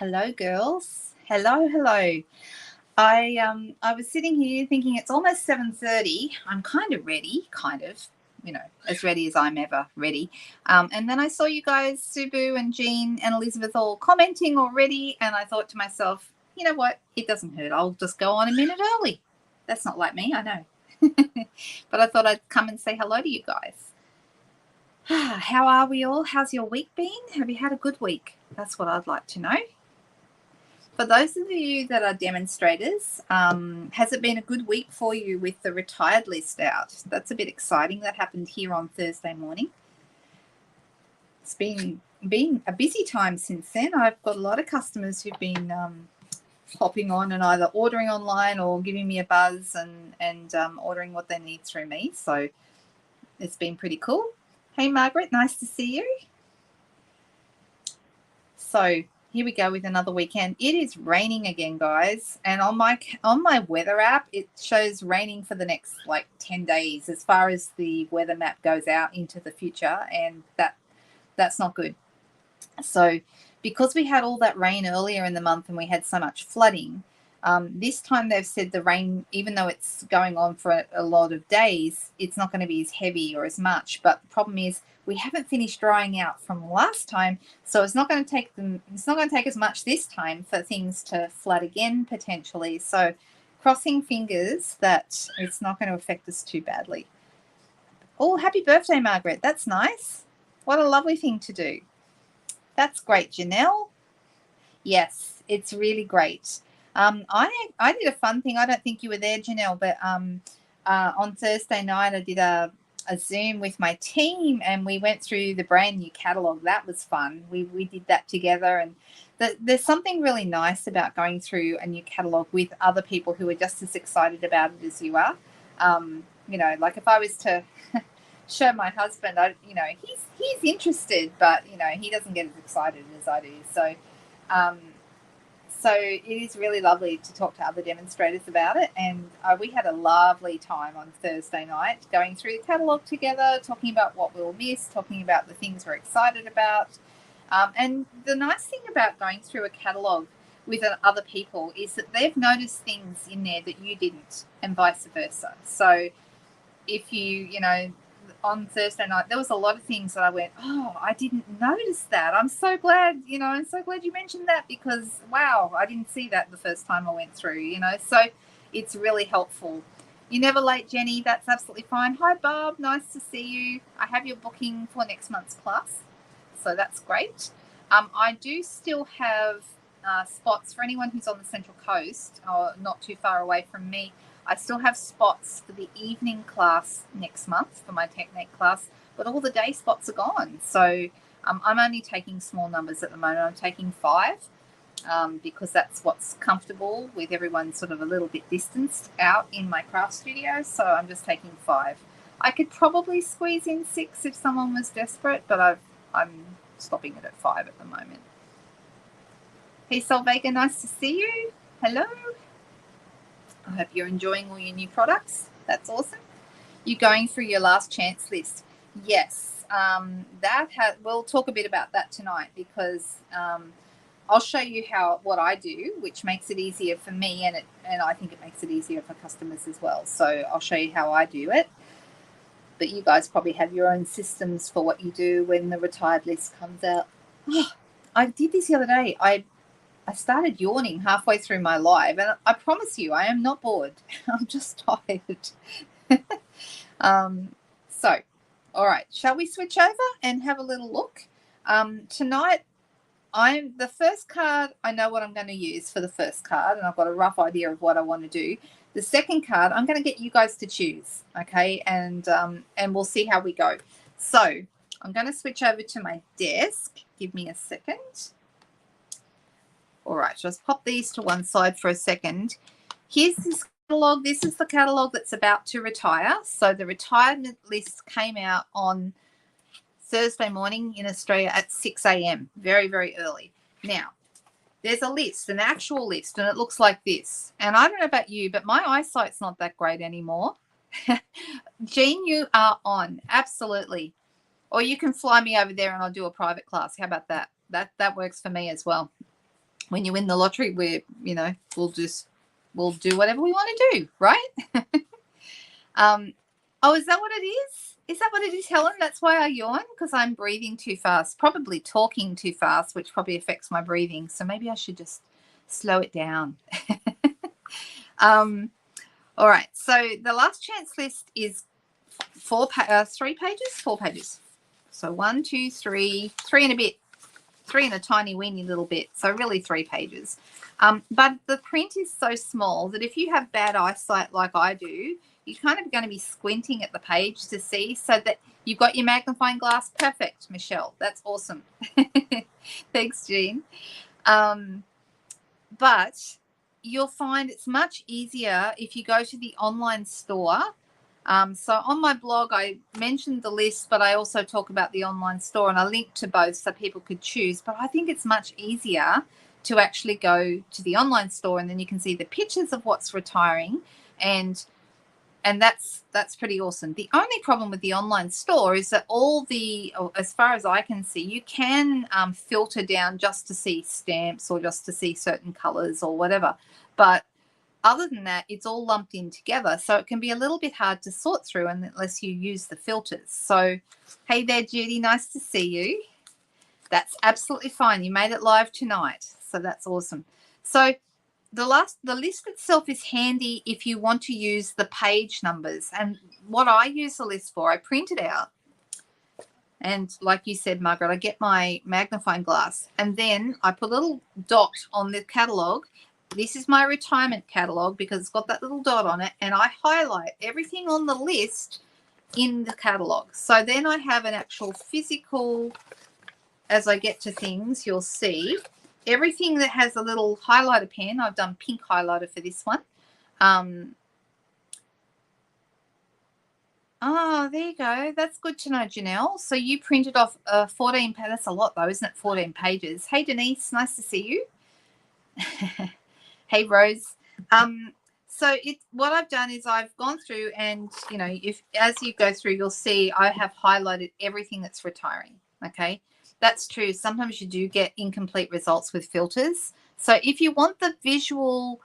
Hello, girls. Hello. I was sitting here thinking it's almost 7:30. I'm kind of ready, as ready as I'm ever ready. And then I saw you guys, Subu and Jean and Elizabeth, all commenting already, and I thought to myself, you know what? It doesn't hurt. I'll just go on a minute early. That's not like me, I know. But I thought I'd come and say hello to you guys. How are we all? How's your week been? Have you had a good week? That's what I'd like to know. For those of you that are demonstrators, has it been a good week for you with the retired list out? That's a bit exciting. That happened here on Thursday morning. It's been a busy time since then. I've got a lot of customers who've been hopping on and either ordering online or giving me a buzz and ordering what they need through me. So it's been pretty cool. Hey, Margaret, nice to see you. So here we go with another weekend. It is raining again, guys. And on my weather app, it shows raining for the next 10 days as far as the weather map goes out into the future. And that's not good. So because we had all that rain earlier in the month and we had so much flooding, this time they've said the rain, even though it's going on for a lot of days, it's not going to be as heavy or as much. But the problem is we haven't finished drying out from last time, so it's not going to take as much this time for things to flood again potentially. So crossing fingers that it's not going to affect us too badly. Oh, happy birthday, Margaret. That's nice. What a lovely thing to do. That's great, Janelle. Yes, it's really great. I did a fun thing. I don't think you were there, Janelle, but on Thursday night I did a Zoom with my team and we went through the brand new catalogue. That was fun. We did that together, and there's something really nice about going through a new catalogue with other people who are just as excited about it as you are. Like if I was to show my husband, he's interested, but he doesn't get as excited as I do. So it is really lovely to talk to other demonstrators about it. And we had a lovely time on Thursday night going through the catalogue together, talking about what we'll miss, talking about the things we're excited about. And the nice thing about going through a catalogue with other people is that they've noticed things in there that you didn't, and vice versa. So if on Thursday night, there was a lot of things that I went, oh, I didn't notice that. I'm so glad, I'm so glad you mentioned that because, wow, I didn't see that the first time I went through, So it's really helpful. You're never late, Jenny. That's absolutely fine. Hi, Barb. Nice to see you. I have your booking for next month's class, so that's great. I do still have spots for anyone who's on the Central Coast or not too far away from me. I still have spots for the evening class next month for my technique class, but all the day spots are gone. So I'm only taking small numbers at the moment. I'm taking 5 because that's what's comfortable with everyone sort of a little bit distanced out in my craft studio. So I'm just taking 5. I could probably squeeze in 6 if someone was desperate, but I'm stopping it at 5 at the moment. Hey, Solvega, nice to see you. Hello. I hope you're enjoying all your new products. That's awesome. You're going through your last chance list. Yes, we'll talk a bit about that tonight because I'll show you what I do, which makes it easier for me, and I think it makes it easier for customers as well. So I'll show you how I do it. But you guys probably have your own systems for what you do when the retired list comes out. Oh, I did this the other day. I started yawning halfway through my live, and I promise you, I am not bored. I'm just tired. So, all right, shall we switch over and have a little look? Tonight, the first card, I know what I'm going to use for the first card, and I've got a rough idea of what I want to do. The second card, I'm going to get you guys to choose, okay? And we'll see how we go. So I'm going to switch over to my desk. Give me a second. All right, just pop these to one side for a second. Here's this catalogue. This is the catalogue that's about to retire. So the retirement list came out on Thursday morning in Australia at 6 a.m., very, very early. Now, there's a list, an actual list, and it looks like this. And I don't know about you, but my eyesight's not that great anymore. Jean, you are on, absolutely. Or you can fly me over there and I'll do a private class. How about that? That works for me as well. when you win the lottery, we'll do whatever we want to do, right? Oh, is that what it is? Is that what it is, Helen? That's why I yawn, because I'm breathing too fast, probably talking too fast, which probably affects my breathing. So maybe I should just slow it down. All right. So the last chance list is 4 pages. So 1, 2, 3 and a bit, 3 and a tiny weeny little bit. So really 3 pages. But the print is so small that if you have bad eyesight like I do, you're kind of going to be squinting at the page to see, so that you've got your magnifying glass. Perfect, Michelle. That's awesome. Thanks, Jean. But you'll find it's much easier if you go to the online store. So on my blog, I mentioned the list, but I also talk about the online store, and I link to both so people could choose. But I think it's much easier to actually go to the online store, and then you can see the pictures of what's retiring, and that's pretty awesome. The only problem with the online store is that as far as I can see, you can filter down just to see stamps or just to see certain colors or whatever. But other than that, it's all lumped in together. So it can be a little bit hard to sort through unless you use the filters. So, hey there, Judy. Nice to see you. That's absolutely fine. You made it live tonight. So that's awesome. So the list itself is handy if you want to use the page numbers. And what I use the list for, I print it out. And like you said, Margaret, I get my magnifying glass, and then I put a little dot on the catalogue. This is my retirement catalogue because it's got that little dot on it, and I highlight everything on the list in the catalogue. So then I have an actual physical, as I get to things, you'll see everything that has a little highlighter pen. I've done pink highlighter for this one. Oh, there you go. That's good to know, Janelle. So you printed off 14 pages. That's a lot, though, isn't it? 14 pages. Hey, Denise. Nice to see you. Hey, Rose. So what I've done is I've gone through, and, as you go through, you'll see I have highlighted everything that's retiring, okay? That's true. Sometimes you do get incomplete results with filters. So if you want the visual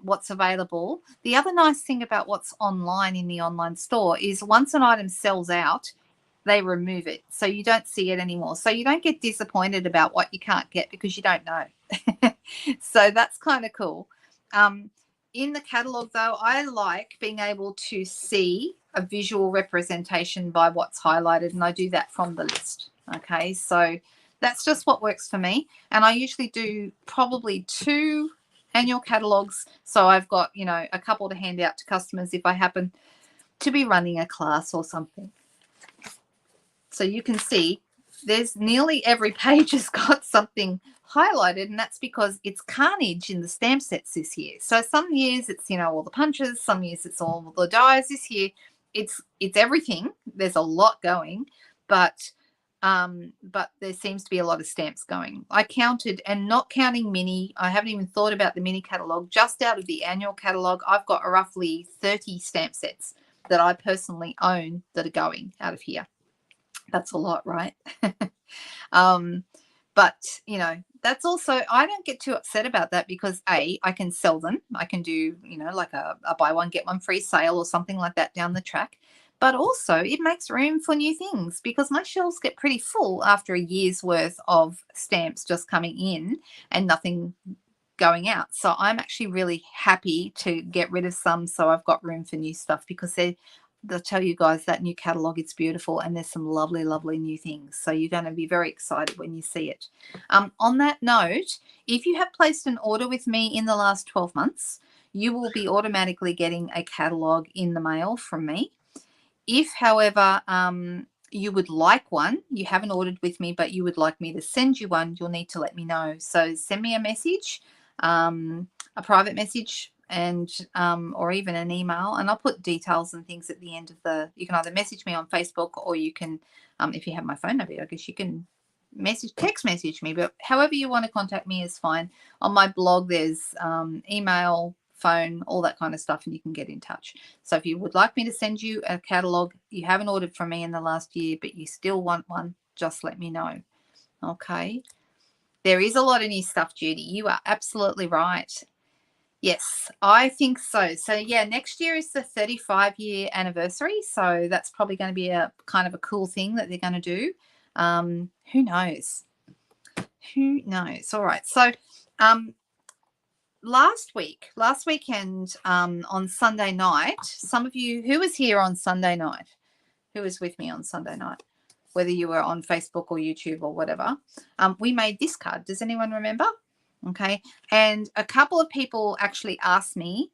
what's available, the other nice thing about what's online in the online store is once an item sells out, they remove it. So you don't see it anymore. So you don't get disappointed about what you can't get because you don't know. So that's kind of cool. In the catalogue, though, I like being able to see a visual representation by what's highlighted, and I do that from the list. Okay, so that's just what works for me. And I usually do probably 2 annual catalogues. So I've got, a couple to hand out to customers if I happen to be running a class or something. So you can see there's nearly every page has got something highlighted, and that's because it's carnage in the stamp sets this year. So some years it's, all the punches, some years it's all the dies. This year it's everything. There's a lot going, but there seems to be a lot of stamps going. I counted, and not counting mini, I haven't even thought about the mini catalogue. Just out of the annual catalogue, I've got roughly 30 stamp sets that I personally own that are going out of here. That's a lot, right? But, that's also, I don't get too upset about that because I can sell them. I can do, like a buy one, get one free sale or something like that down the track. But also it makes room for new things because my shelves get pretty full after a year's worth of stamps just coming in and nothing going out. So I'm actually really happy to get rid of some so I've got room for new stuff, because they'll tell you guys that new catalogue, it's beautiful, and there's some lovely, lovely new things. So you're going to be very excited when you see it. On that note, if you have placed an order with me in the last 12 months, you will be automatically getting a catalogue in the mail from me. If, however, you would like one, you haven't ordered with me, but you would like me to send you one, you'll need to let me know. So send me a message, a private message, and or even an email, and I'll put details and things at the end of you can either message me on Facebook, or you can, if you have my phone number, I guess you can text message me, but however you want to contact me is fine. On my blog, there's email, phone, all that kind of stuff, and you can get in touch. So if you would like me to send you a catalogue, you haven't ordered from me in the last year, but you still want one, just let me know. Okay. There is a lot of new stuff, Judy. You are absolutely right. Yes, I think so. So, yeah, next year is the 35-year anniversary. So that's probably going to be a kind of a cool thing that they're going to do. Who knows? Who knows? All right. So last weekend on Sunday night, some of you, who was here on Sunday night? Who was with me on Sunday night? Whether you were on Facebook or YouTube or whatever, we made this card. Does anyone remember? Okay. And a couple of people actually asked me,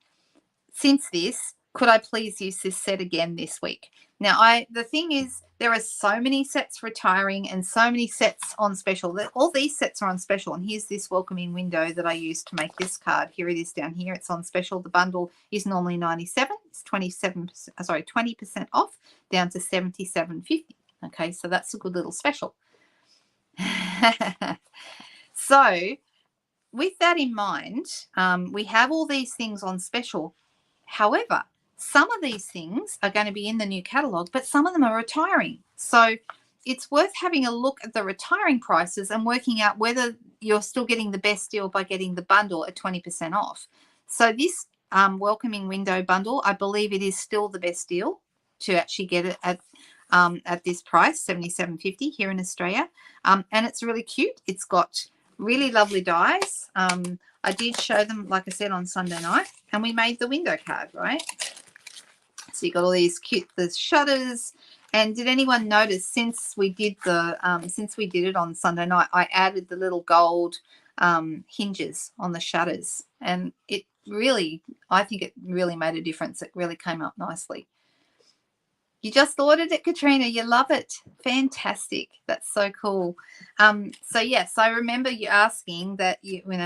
since this, could I please use this set again this week? Now, the thing is, there are so many sets retiring and so many sets on special. All these sets are on special. And here's this welcoming window that I used to make this card. Here it is down here. It's on special. The bundle is normally $97. It's 20% off, down to $77.50. Okay, so that's a good little special. So with that in mind, we have all these things on special. However, some of these things are going to be in the new catalogue, but some of them are retiring. So it's worth having a look at the retiring prices and working out whether you're still getting the best deal by getting the bundle at 20% off. So this welcoming window bundle, I believe it is still the best deal to actually get it at this price, $77.50 here in Australia. And it's really cute. It's got really lovely dies. I did show them, like I said, on Sunday night, and we made the window card, right? So you got all these cute shutters. And did anyone notice since we did it on Sunday night, I added the little gold hinges on the shutters, and I think it really made a difference. It really came up nicely. You just ordered it, Katrina. You love it. Fantastic. That's so cool. So yes, I remember you asking that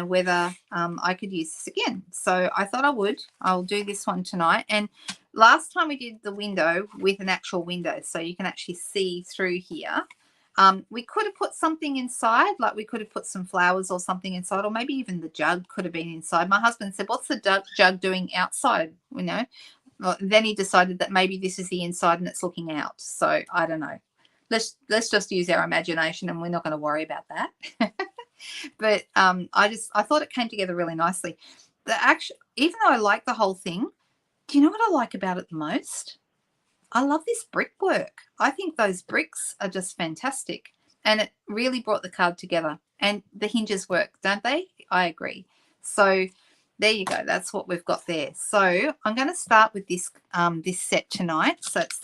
whether I could use this again. So I thought I would. I'll do this one tonight. And last time we did the window with an actual window, so you can actually see through here. We could have put something inside, like we could have put some flowers or something inside, or maybe even the jug could have been inside. My husband said, "What's the jug doing outside?" Well, then he decided that maybe this is the inside and it's looking out. So I don't know. Let's just use our imagination, and we're not going to worry about that. But I thought it came together really nicely. Even though I like the whole thing, do you know what I like about it the most? I love this brickwork. I think those bricks are just fantastic, and it really brought the card together. And the hinges work, don't they? I agree. So there you go. That's what we've got there. So I'm going to start with this set tonight. So it's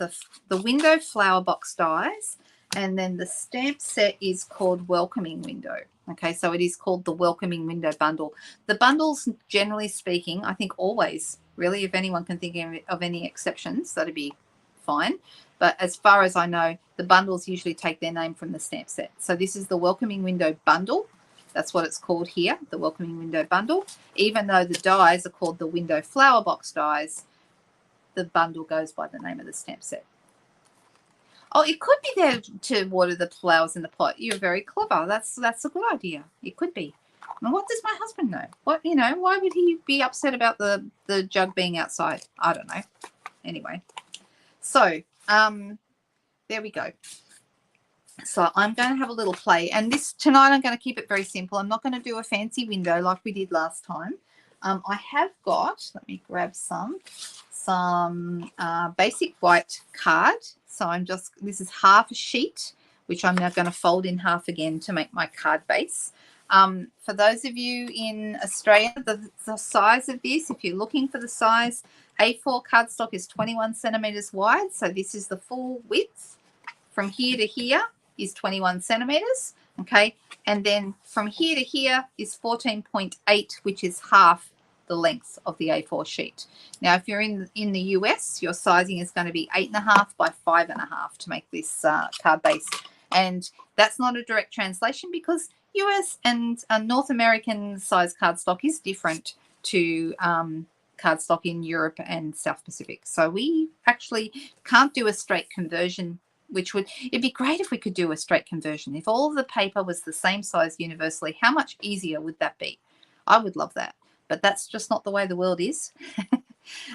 the window flower box dies, and then the stamp set is called Welcoming Window. Okay, so it is called the Welcoming Window bundle. The bundles, generally speaking, I think always, really, if anyone can think of any exceptions, that'd be fine. But as far as I know, the bundles usually take their name from the stamp set. So this is the Welcoming Window bundle. That's what it's called here, the Welcoming Window bundle. Even though the dies are called the Window Flower Box dies, the bundle goes by the name of the stamp set. Oh, it could be there to water the flowers in the pot. You're very clever. That's a good idea. It could be. And what does my husband know? Why would he be upset about the jug being outside? I don't know. Anyway, so there we go. So I'm going to have a little play, and tonight I'm going to keep it very simple. I'm not going to do a fancy window like we did last time. I have got, let me grab some basic white card. So this is half a sheet, which I'm now going to fold in half again to make my card base. For those of you in Australia, the size of this, if you're looking for the size, A4 cardstock is 21 centimeters wide. So this is the full width from here to here is 21 centimeters, okay? And then from here to here is 14.8, which is half the length of the A4 sheet. Now, if you're in the US, your sizing is going to be 8.5 by 5.5 to make this card base. And that's not a direct translation because US and North American size cardstock is different to cardstock in Europe and South Pacific. So we actually can't do a straight conversion, it'd be great if we could do a straight conversion. If all of the paper was the same size universally, how much easier would that be? I would love that, but that's just not the way the world is.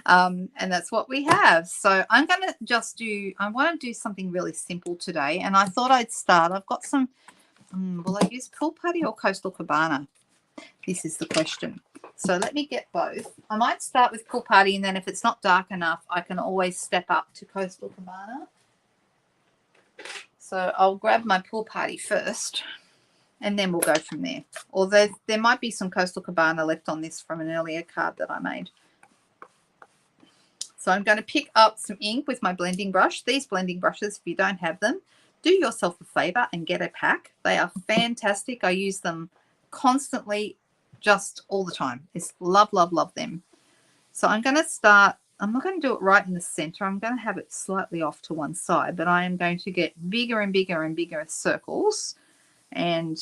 And that's what we have. So I'm going to I want to do something really simple today. And I thought I'd start. I've got some Will I use Pool Party or Coastal Cabana? This is the question. So let me get both. I might start with Pool Party, and then if it's not dark enough, I can always step up to Coastal Cabana. So I'll grab my Pool Party first, and then we'll go from there. Although there might be some Coastal Cabana left on this from an earlier card that I made. So I'm going to pick up some ink with my blending brush. These blending brushes, if you don't have them, do yourself a favor and get a pack. They are fantastic. I use them constantly, just all the time. It's love, love, love them. So I'm going to start. I'm not going to do it right in the center. I'm going to have it slightly off to one side, but I am going to get bigger and bigger and bigger circles. And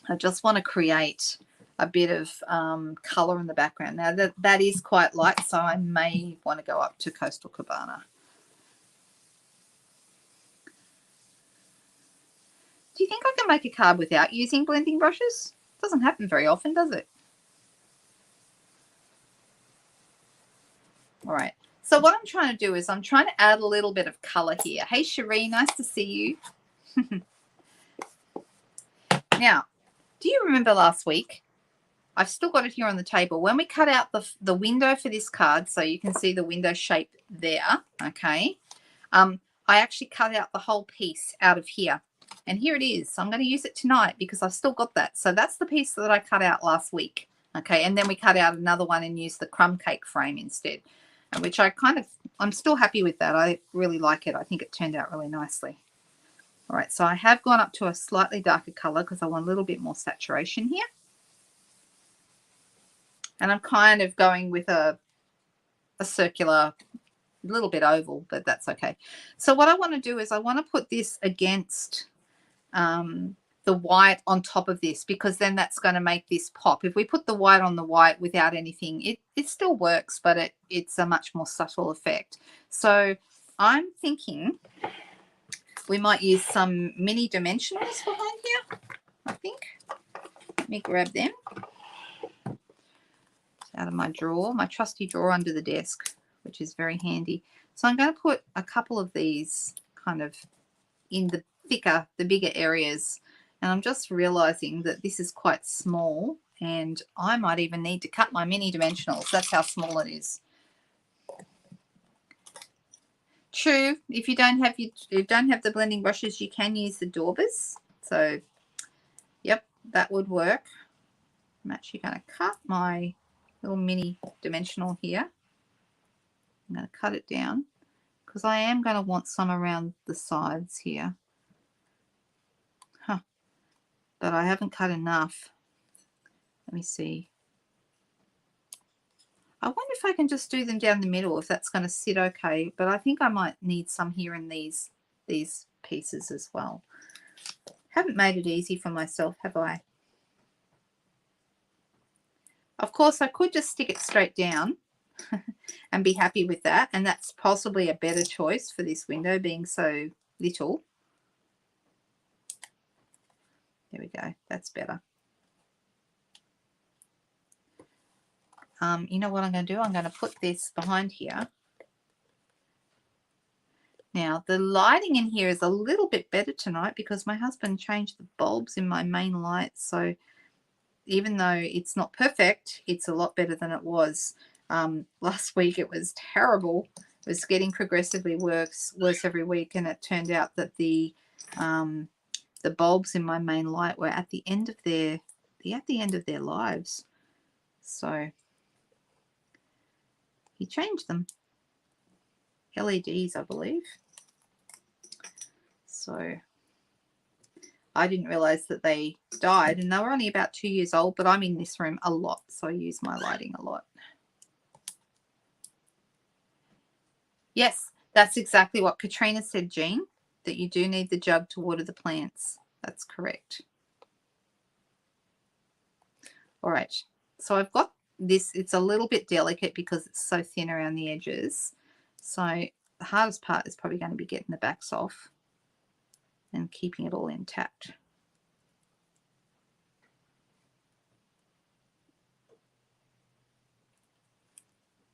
I just want to create a bit of color in the background. Now that is quite light, so I may want to go up to Coastal Cabana. Do you think I can make a card without using blending brushes? It doesn't happen very often, does it? All right. So what I'm trying to do is I'm trying to add a little bit of color here. Hey, Cherie, nice to see you. Now, do you remember last week? I've still got it here on the table. When we cut out the window for this card, so you can see the window shape there, okay, I actually cut out the whole piece out of here. And here it is. So I'm going to use it tonight because I've still got that. So that's the piece that I cut out last week, okay, and then we cut out another one and used the crumb cake frame instead, which I'm still happy with that. I really like it. I think it turned out really nicely. All right, so I have gone up to a slightly darker color because I want a little bit more saturation here. And I'm kind of going with a circular, a little bit oval, but that's okay. So what I want to do is I want to put this against the white on top of this, because then that's going to make this pop. If we put the white on the white without anything, it still works, but it's a much more subtle effect. So I'm thinking we might use some mini dimensionals behind here, I think. Let me grab them out of my drawer, my trusty drawer under the desk, which is very handy. So I'm going to put a couple of these kind of in the bigger areas. And I'm just realizing that this is quite small, and I might even need to cut my mini dimensionals. That's how small it is. True, if you don't have the blending brushes, you can use the daubers. So, yep, that would work. I'm actually going to cut my little mini dimensional here. I'm going to cut it down because I am going to want some around the sides here. But I haven't cut enough. Let me see. I wonder if I can just do them down the middle, if that's going to sit okay. But I think I might need some here in these pieces as well. Haven't made it easy for myself, have I? Of course, I could just stick it straight down and be happy with that. And that's possibly a better choice for this window being so little. There we go. That's better. You know what I'm going to do? I'm going to put this behind here. Now, the lighting in here is a little bit better tonight because my husband changed the bulbs in my main light. So even though it's not perfect, it's a lot better than it was. Last week it was terrible. It was getting progressively worse every week, and it turned out that the bulbs in my main light were at the end of their lives. So he changed them. LEDs, I believe. So I didn't realize that they died, and they were only about 2 years old, but I'm in this room a lot, so I use my lighting a lot. Yes, that's exactly what Katrina said, Jean, that you do need the jug to water the plants. That's correct. All right, so I've got this. It's a little bit delicate because it's so thin around the edges. So the hardest part is probably going to be getting the backs off and keeping it all intact.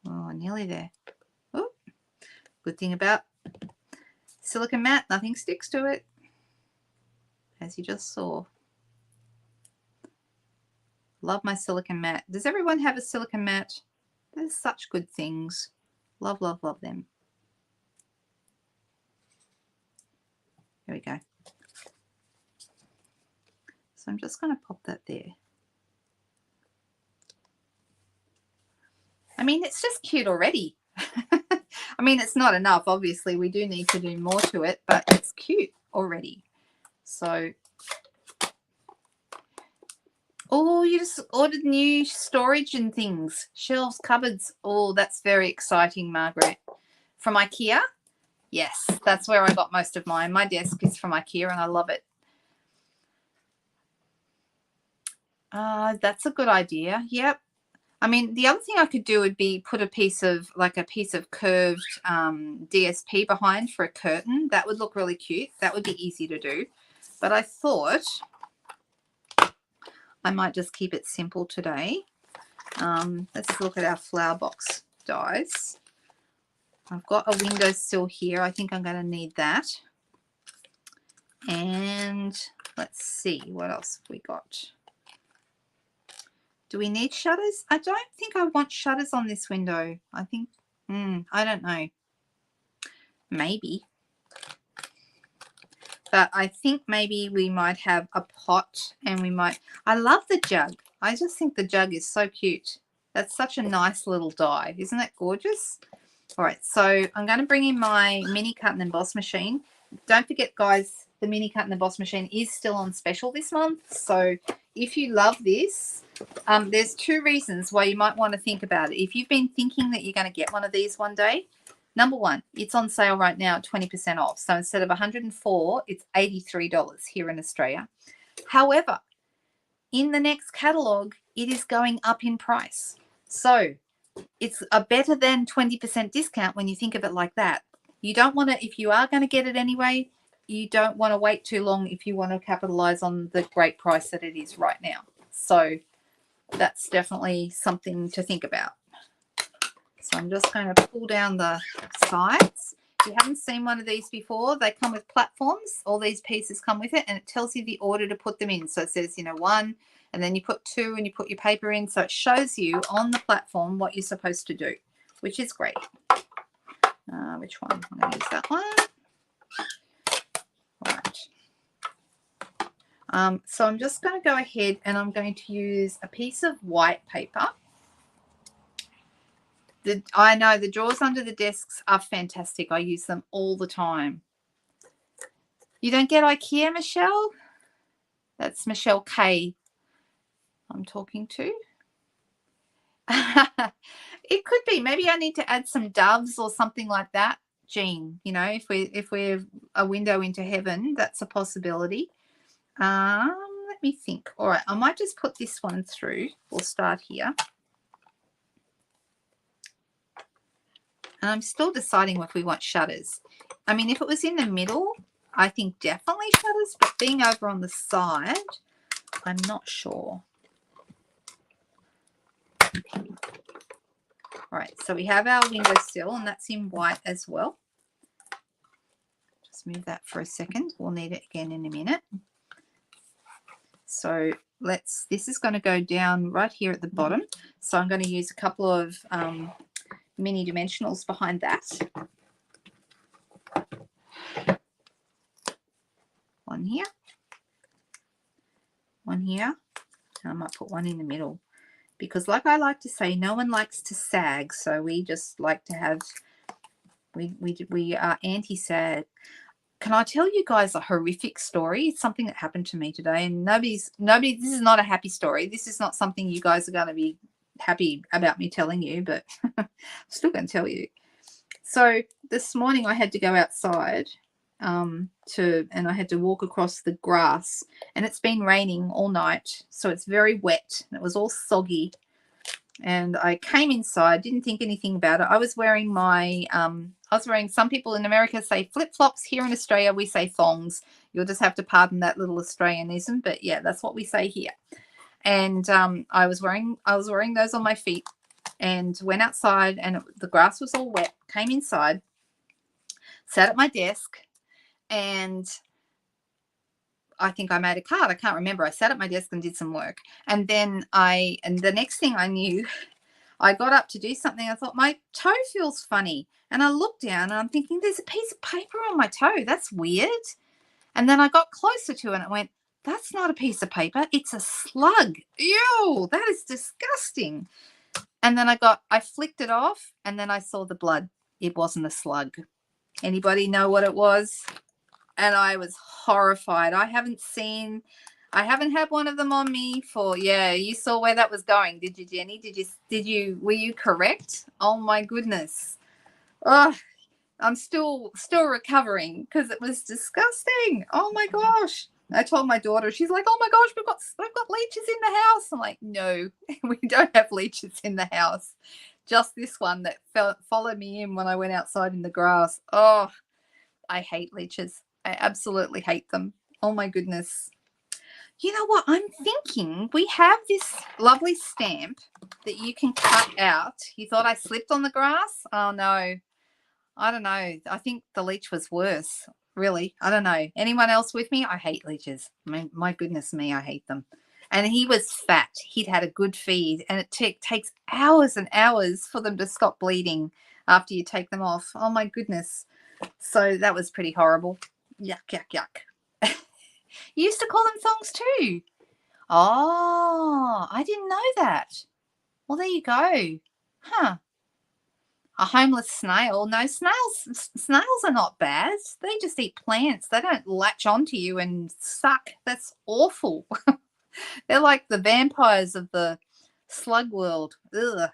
Oh, nearly there. Oh, good thing about silicone matte, nothing sticks to it. as you just saw. Love my silicone mat. Does everyone have a silicone mat? They're such good things. Love, love, love them. There we go. So I'm just going to pop that there. I mean, it's just cute already. I mean, it's not enough. Obviously, we do need to do more to it, but it's cute already. So, oh, you just ordered new storage and things. Shelves, cupboards. Oh, that's very exciting, Margaret. From IKEA? Yes, that's where I got most of mine. My desk is from IKEA and I love it. That's a good idea. Yep. I mean, the other thing I could do would be put a piece of curved DSP behind for a curtain. That would look really cute. That would be easy to do. But I thought I might just keep it simple today. Let's look at our flower box dies. I've got a windowsill here. I think I'm going to need that. And let's see, what else have we got? Do we need shutters? I don't think I want shutters on this window. I think, I don't know. Maybe. But I think maybe we might have a pot and we might, I love the jug. I just think the jug is so cute. That's such a nice little die. Isn't that gorgeous? All right, so I'm going to bring in my mini cut and emboss machine. Don't forget, guys, the mini cut and emboss machine is still on special this month. So if you love this, there's two reasons why you might want to think about it. If you've been thinking that you're going to get one of these one day, number one, it's on sale right now at 20% off. So instead of $104, it's $83 here in Australia. However, in the next catalogue, it is going up in price. So it's a better than 20% discount when you think of it like that. You don't want to, if you are going to get it anyway, you don't want to wait too long if you want to capitalize on the great price that it is right now. So that's definitely something to think about. So I'm just going to pull down the sides. If you haven't seen one of these before, they come with platforms. All these pieces come with it, and it tells you the order to put them in. So it says, 1, and then you put 2 and you put your paper in. So it shows you on the platform what you're supposed to do, which is great. Which one? I'm going to use that one. All right. So I'm just going to go ahead and I'm going to use a piece of white paper. I know the drawers under the desks are fantastic. I use them all the time. You don't get IKEA, Michelle? That's Michelle K I'm talking to. It could be. Maybe I need to add some doves or something like that, Jean. If we're a window into heaven, that's a possibility. Let me think. All right, I might just put this one through. We'll start here. And I'm still deciding if we want shutters. I mean, if it was in the middle, I think definitely shutters, but being over on the side, I'm not sure. All right, so we have our windowsill, and that's in white as well. Just move that for a second. We'll need it again in a minute. So this is going to go down right here at the bottom. So I'm going to use a couple of mini dimensionals behind that. One here. One here. And I might put one in the middle. Because like I like to say, no one likes to sag. So we just like to have, we are anti-sag. Can I tell you guys a horrific story? It's something that happened to me today, and nobody, this is not a happy story. This is not something you guys are going to be happy about me telling you, but I'm still going to tell you. So this morning I had to go outside and I had to walk across the grass, and it's been raining all night. So it's very wet and it was all soggy. And I came inside, didn't think anything about it. I was wearing my, some people in America say flip-flops. Here in Australia, we say thongs. You'll just have to pardon that little Australianism. But yeah, that's what we say here. And I was wearing those on my feet and went outside, and the grass was all wet, came inside, sat at my desk, and I think I made a card. I can't remember. I sat at my desk and did some work. And then the next thing I knew, I got up to do something. I thought, my toe feels funny. And I looked down and I'm thinking, there's a piece of paper on my toe. That's weird. And then I got closer to it and it went, that's not a piece of paper. It's a slug. Ew, that is disgusting. And then I flicked it off and then I saw the blood. It wasn't a slug. Anybody know what it was? And I was horrified. I haven't had one of them on me for, yeah, you saw where that was going, did you, Jenny? Were you correct? Oh my goodness. Oh, I'm still recovering because it was disgusting. Oh my gosh. I told my daughter, she's like, oh my gosh, we've got leeches in the house. I'm like, no, we don't have leeches in the house. Just this one that followed me in when I went outside in the grass. Oh, I hate leeches. I absolutely hate them. Oh my goodness. You know what? I'm thinking we have this lovely stamp that you can cut out. You thought I slipped on the grass? Oh no. I don't know. I think the leech was worse. Really. I don't know. Anyone else with me? I hate leeches. I mean, my goodness me, I hate them. And he was fat. He'd had a good feed. And it takes hours and hours for them to stop bleeding after you take them off. Oh my goodness. So that was pretty horrible. Yuck, yuck, yuck. You used to call them thongs too. Oh, I didn't know that. Well, there you go. Huh. A homeless snail. No, snails are not bad. They just eat plants. They don't latch onto you and suck. That's awful. They're like the vampires of the slug world. Ugh.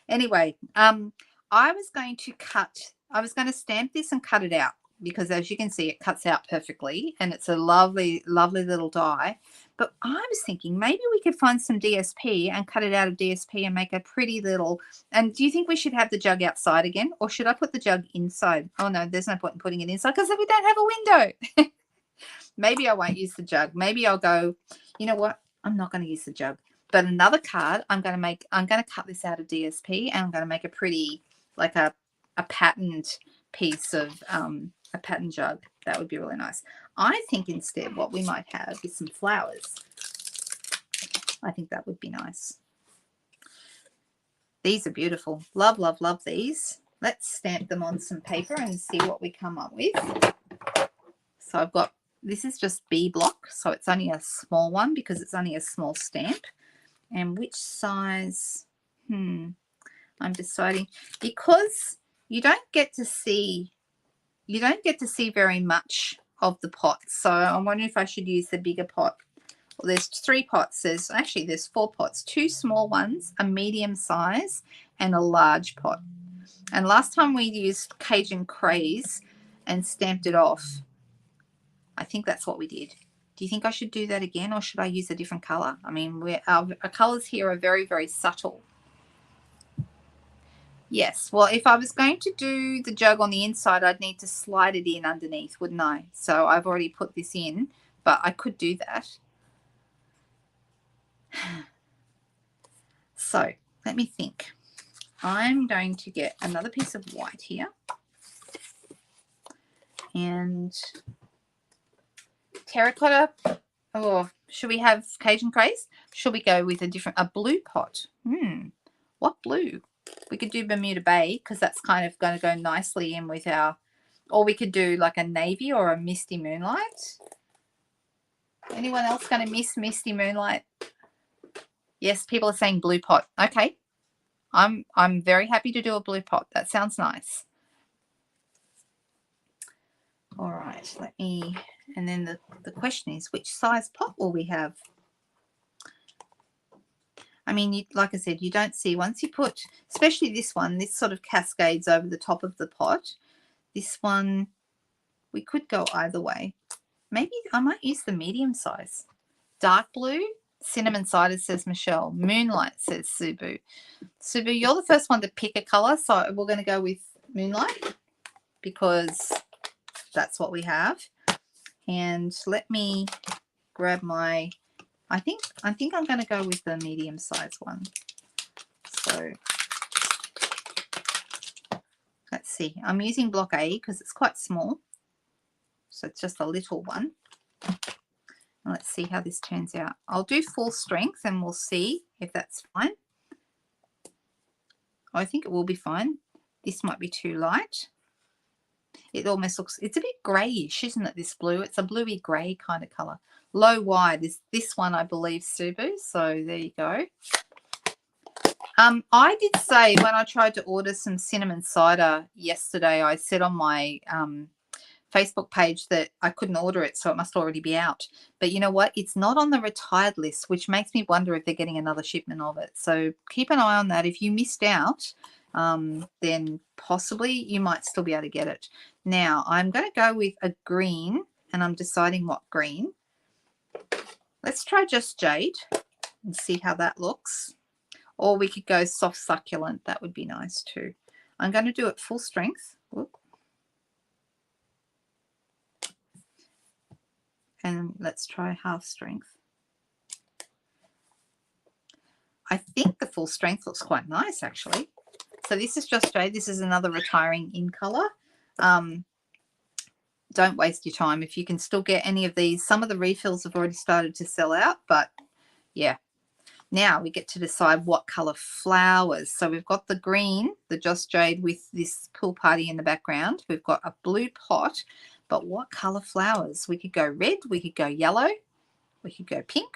Anyway, I was going to stamp this and cut it out because as you can see, it cuts out perfectly and it's a lovely, lovely little die. But I was thinking maybe we could find some DSP and cut it out of DSP and make a pretty little, and do you think we should have the jug outside again or should I put the jug inside? Oh no, there's no point in putting it inside because we don't have a window. Maybe I won't use the jug. Maybe I'll go, you know what? I'm not going to use the jug. But another card, I'm going to cut this out of DSP and I'm going to make a pretty, like a patterned piece of a pattern jug. That would be really nice. I think instead what we might have is some flowers. I think that would be nice. These are beautiful. Love, love, love these. Let's stamp them on some paper and see what we come up with. So I've got, this is just B block, so it's only a small one because it's only a small stamp. And which size? I'm deciding because you don't get to see very much of the pot. So I'm wondering if I should use the bigger pot. Well, there's 3 pots. There's 4 pots, 2 small ones, a medium size, and a large pot. And last time we used Cajun Craze and stamped it off. I think that's what we did. Do you think I should do that again or should I use a different color? I mean, our colors here are very, very subtle. Yes, well, if I was going to do the jug on the inside, I'd need to slide it in underneath, wouldn't I? So I've already put this in, but I could do that. So let me think. I'm going to get another piece of white here. And terracotta. Oh, should we have Cajun Craze? Should we go with a blue pot? What blue? We could do Bermuda Bay because that's kind of going to go nicely in with our, or we could do like a navy or a misty moonlight. Anyone else going to miss misty moonlight? Yes, people are saying blue pot. Okay. I'm very happy to do a blue pot. That sounds nice. All right, and then the question is, which size pot will we have? I mean, like I said, you don't see, once you put, especially this one, this sort of cascades over the top of the pot. This one, we could go either way. Maybe I might use the medium size. Dark blue, cinnamon cider, says Michelle. Moonlight, says Subu. Subu, you're the first one to pick a color, so we're going to go with moonlight because that's what we have. And let me grab my, I think I'm going to go with the medium size one. So let's see. I'm using block A because it's quite small. So it's just a little one. Let's see how this turns out. I'll do full strength and we'll see if that's fine. I think it will be fine. This might be too light. It almost looks, it's a bit grayish, isn't it, this blue? It's a bluey grey kind of colour. Low wide is this one, I believe, Subu. So there you go. I did say when I tried to order some cinnamon cider yesterday, I said on my Facebook page that I couldn't order it, so it must already be out. But you know what? It's not on the retired list, which makes me wonder if they're getting another shipment of it. So keep an eye on that. If you missed out, then possibly you might still be able to get it. Now, I'm going to go with a green, and I'm deciding what green. Let's try Just Jade and see how that looks. Or we could go soft succulent. That would be nice too. I'm going to do it full strength. Whoop. And let's try half strength. I think the full strength looks quite nice, actually. So this is Just Jade. This is another retiring in color. Don't waste your time. If you can still get any of these, some of the refills have already started to sell out, but yeah. Now we get to decide what color flowers. So we've got the green, the Just Jade with this pool party in the background. We've got a blue pot, but what color flowers? We could go red, we could go yellow, we could go pink,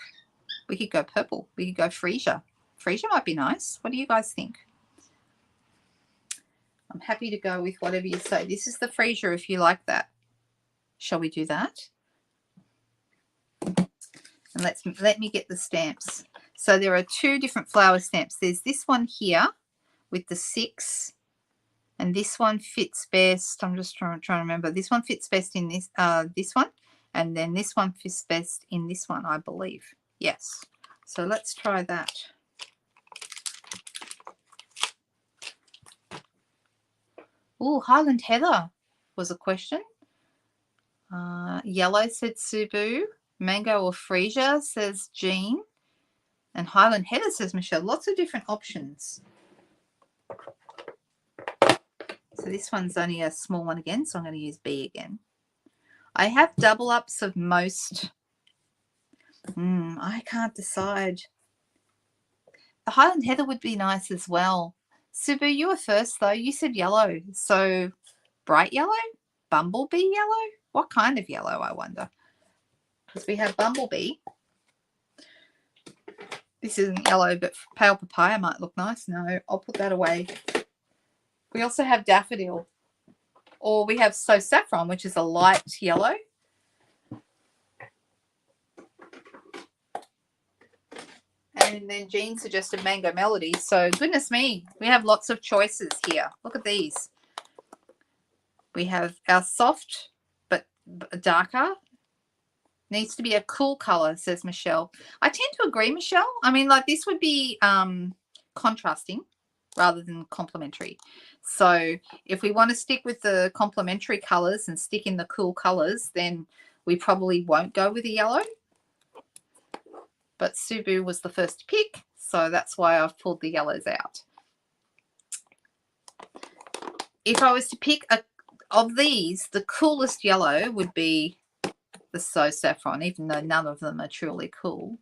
we could go purple, we could go freesia. Freesia might be nice. What do you guys think? I'm happy to go with whatever you say. This is the freesia if you like that. Shall we do that? And let me get the stamps. So there are two different flower stamps. There's this one here with the 6, and this one fits best. I'm just trying to remember. This one fits best in this one, and then this one fits best in this one, I believe. Yes. So let's try that. Oh, Highland Heather was a question. Yellow, said Subu. Mango or freesia, says Jean. And Highland Heather, says Michelle. Lots of different options. So this one's only a small one again, so I'm going to use B again. I have double ups of most. I can't decide. The Highland Heather would be nice as well. Subu, you were first, though. You said yellow. So bright yellow? Bumblebee yellow? What kind of yellow, I wonder? Because we have Bumblebee. This isn't yellow, but pale papaya might look nice. No, I'll put that away. We also have daffodil. Or we have So Saffron, which is a light yellow. And then Jean suggested Mango Melody. So goodness me, we have lots of choices here. Look at these. We have our soft but darker. Needs to be a cool color, says Michelle. I tend to agree, Michelle. I mean, like this would be contrasting rather than complementary. So if we want to stick with the complementary colors and stick in the cool colors, then we probably won't go with the yellow. But Subu was the first to pick, so that's why I've pulled the yellows out. If I was to pick of these, the coolest yellow would be the So Saffron, even though none of them are truly cool.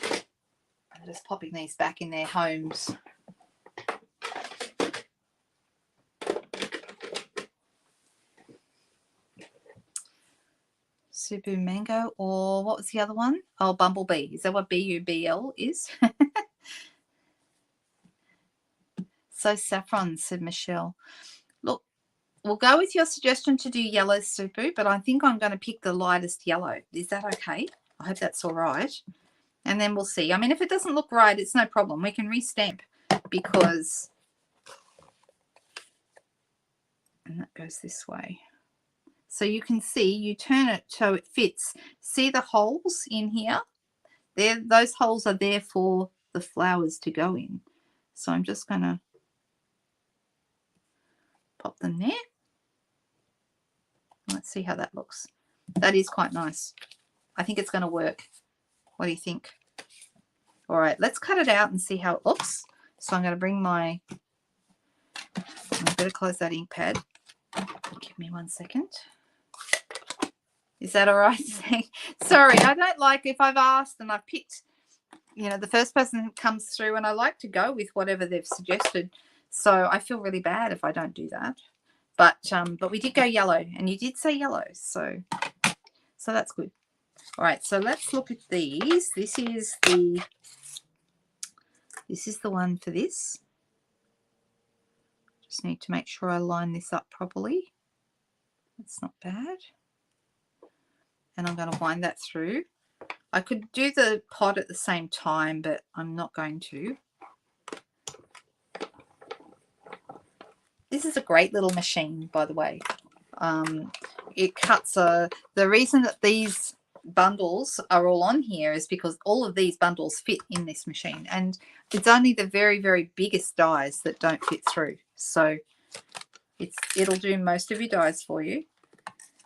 I'm just popping these back in their homes. Subu Mango, or what was the other one? Oh, Bumblebee. Is that what BUBL is? So Saffron, said Michelle. Look, we'll go with your suggestion to do yellow, Subu, but I think I'm going to pick the lightest yellow. Is that okay? I hope that's all right. And then we'll see. I mean, if it doesn't look right, it's no problem. We can restamp because... And that goes this way. So you can see, you turn it so it fits. See the holes in here? Those holes are there for the flowers to go in. So I'm just going to pop them there. Let's see how that looks. That is quite nice. I think it's going to work. What do you think? All right, let's cut it out and see how it looks. So I'm going to bring my... I better close that ink pad. Give me 1 second. Is that all right? Sorry, I don't like if I've asked and I've picked, you know, the first person who comes through, and I like to go with whatever they've suggested. So I feel really bad if I don't do that. But we did go yellow, and you did say yellow, so that's good. All right, so let's look at these. This is the one for this. Just need to make sure I line this up properly. That's not bad. And I'm going to wind that through. I could do the pot at the same time, but I'm not going to. This is a great little machine, by the way. It cuts the reason that these bundles are all on here is because all of these bundles fit in this machine, and it's only the very, very biggest dies that don't fit through. So it'll do most of your dies for you,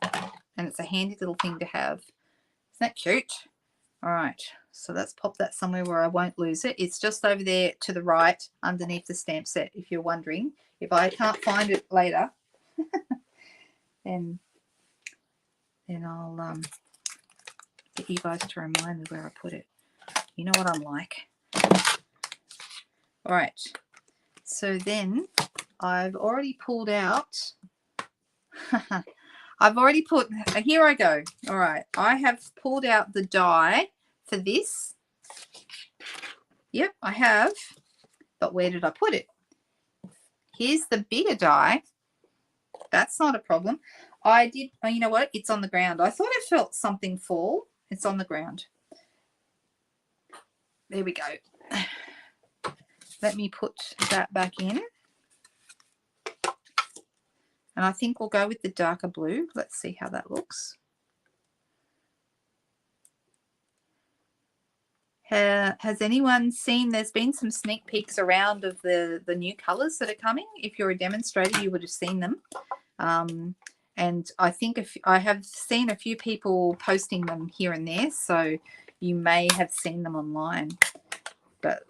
and it's a handy little thing to have. Isn't that cute? All right, so let's pop that somewhere where I won't lose it. It's just over there to the right underneath the stamp set, if you're wondering. If I can't find it later, then I'll get you guys to remind me where I put it. You know what I'm like. All right, so then I've already pulled out. I've already put, here I go. All right, I have pulled out the die for this. Yep, I have. But where did I put it? Here's the bigger die. That's not a problem. I did, oh, you know what? It's on the ground. I thought I felt something fall. It's on the ground. There we go. Let me put that back in. And I think we'll go with the darker blue. Let's see how that looks. Has anyone seen, there's been some sneak peeks around of the new colours that are coming. If you're a demonstrator, you would have seen them. And I think I have seen a few people posting them here and there, so you may have seen them online. But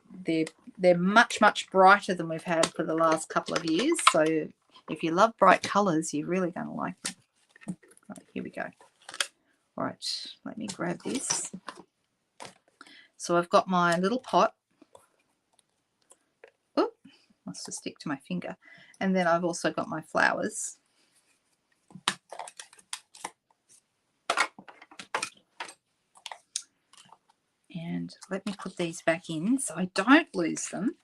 they're much, much brighter than we've had for the last couple of years. So if you love bright colours, you're really going to like them. Right, here we go. All right, let me grab this. So I've got my little pot. Oh, must have stick to my finger. And then I've also got my flowers. And let me put these back in so I don't lose them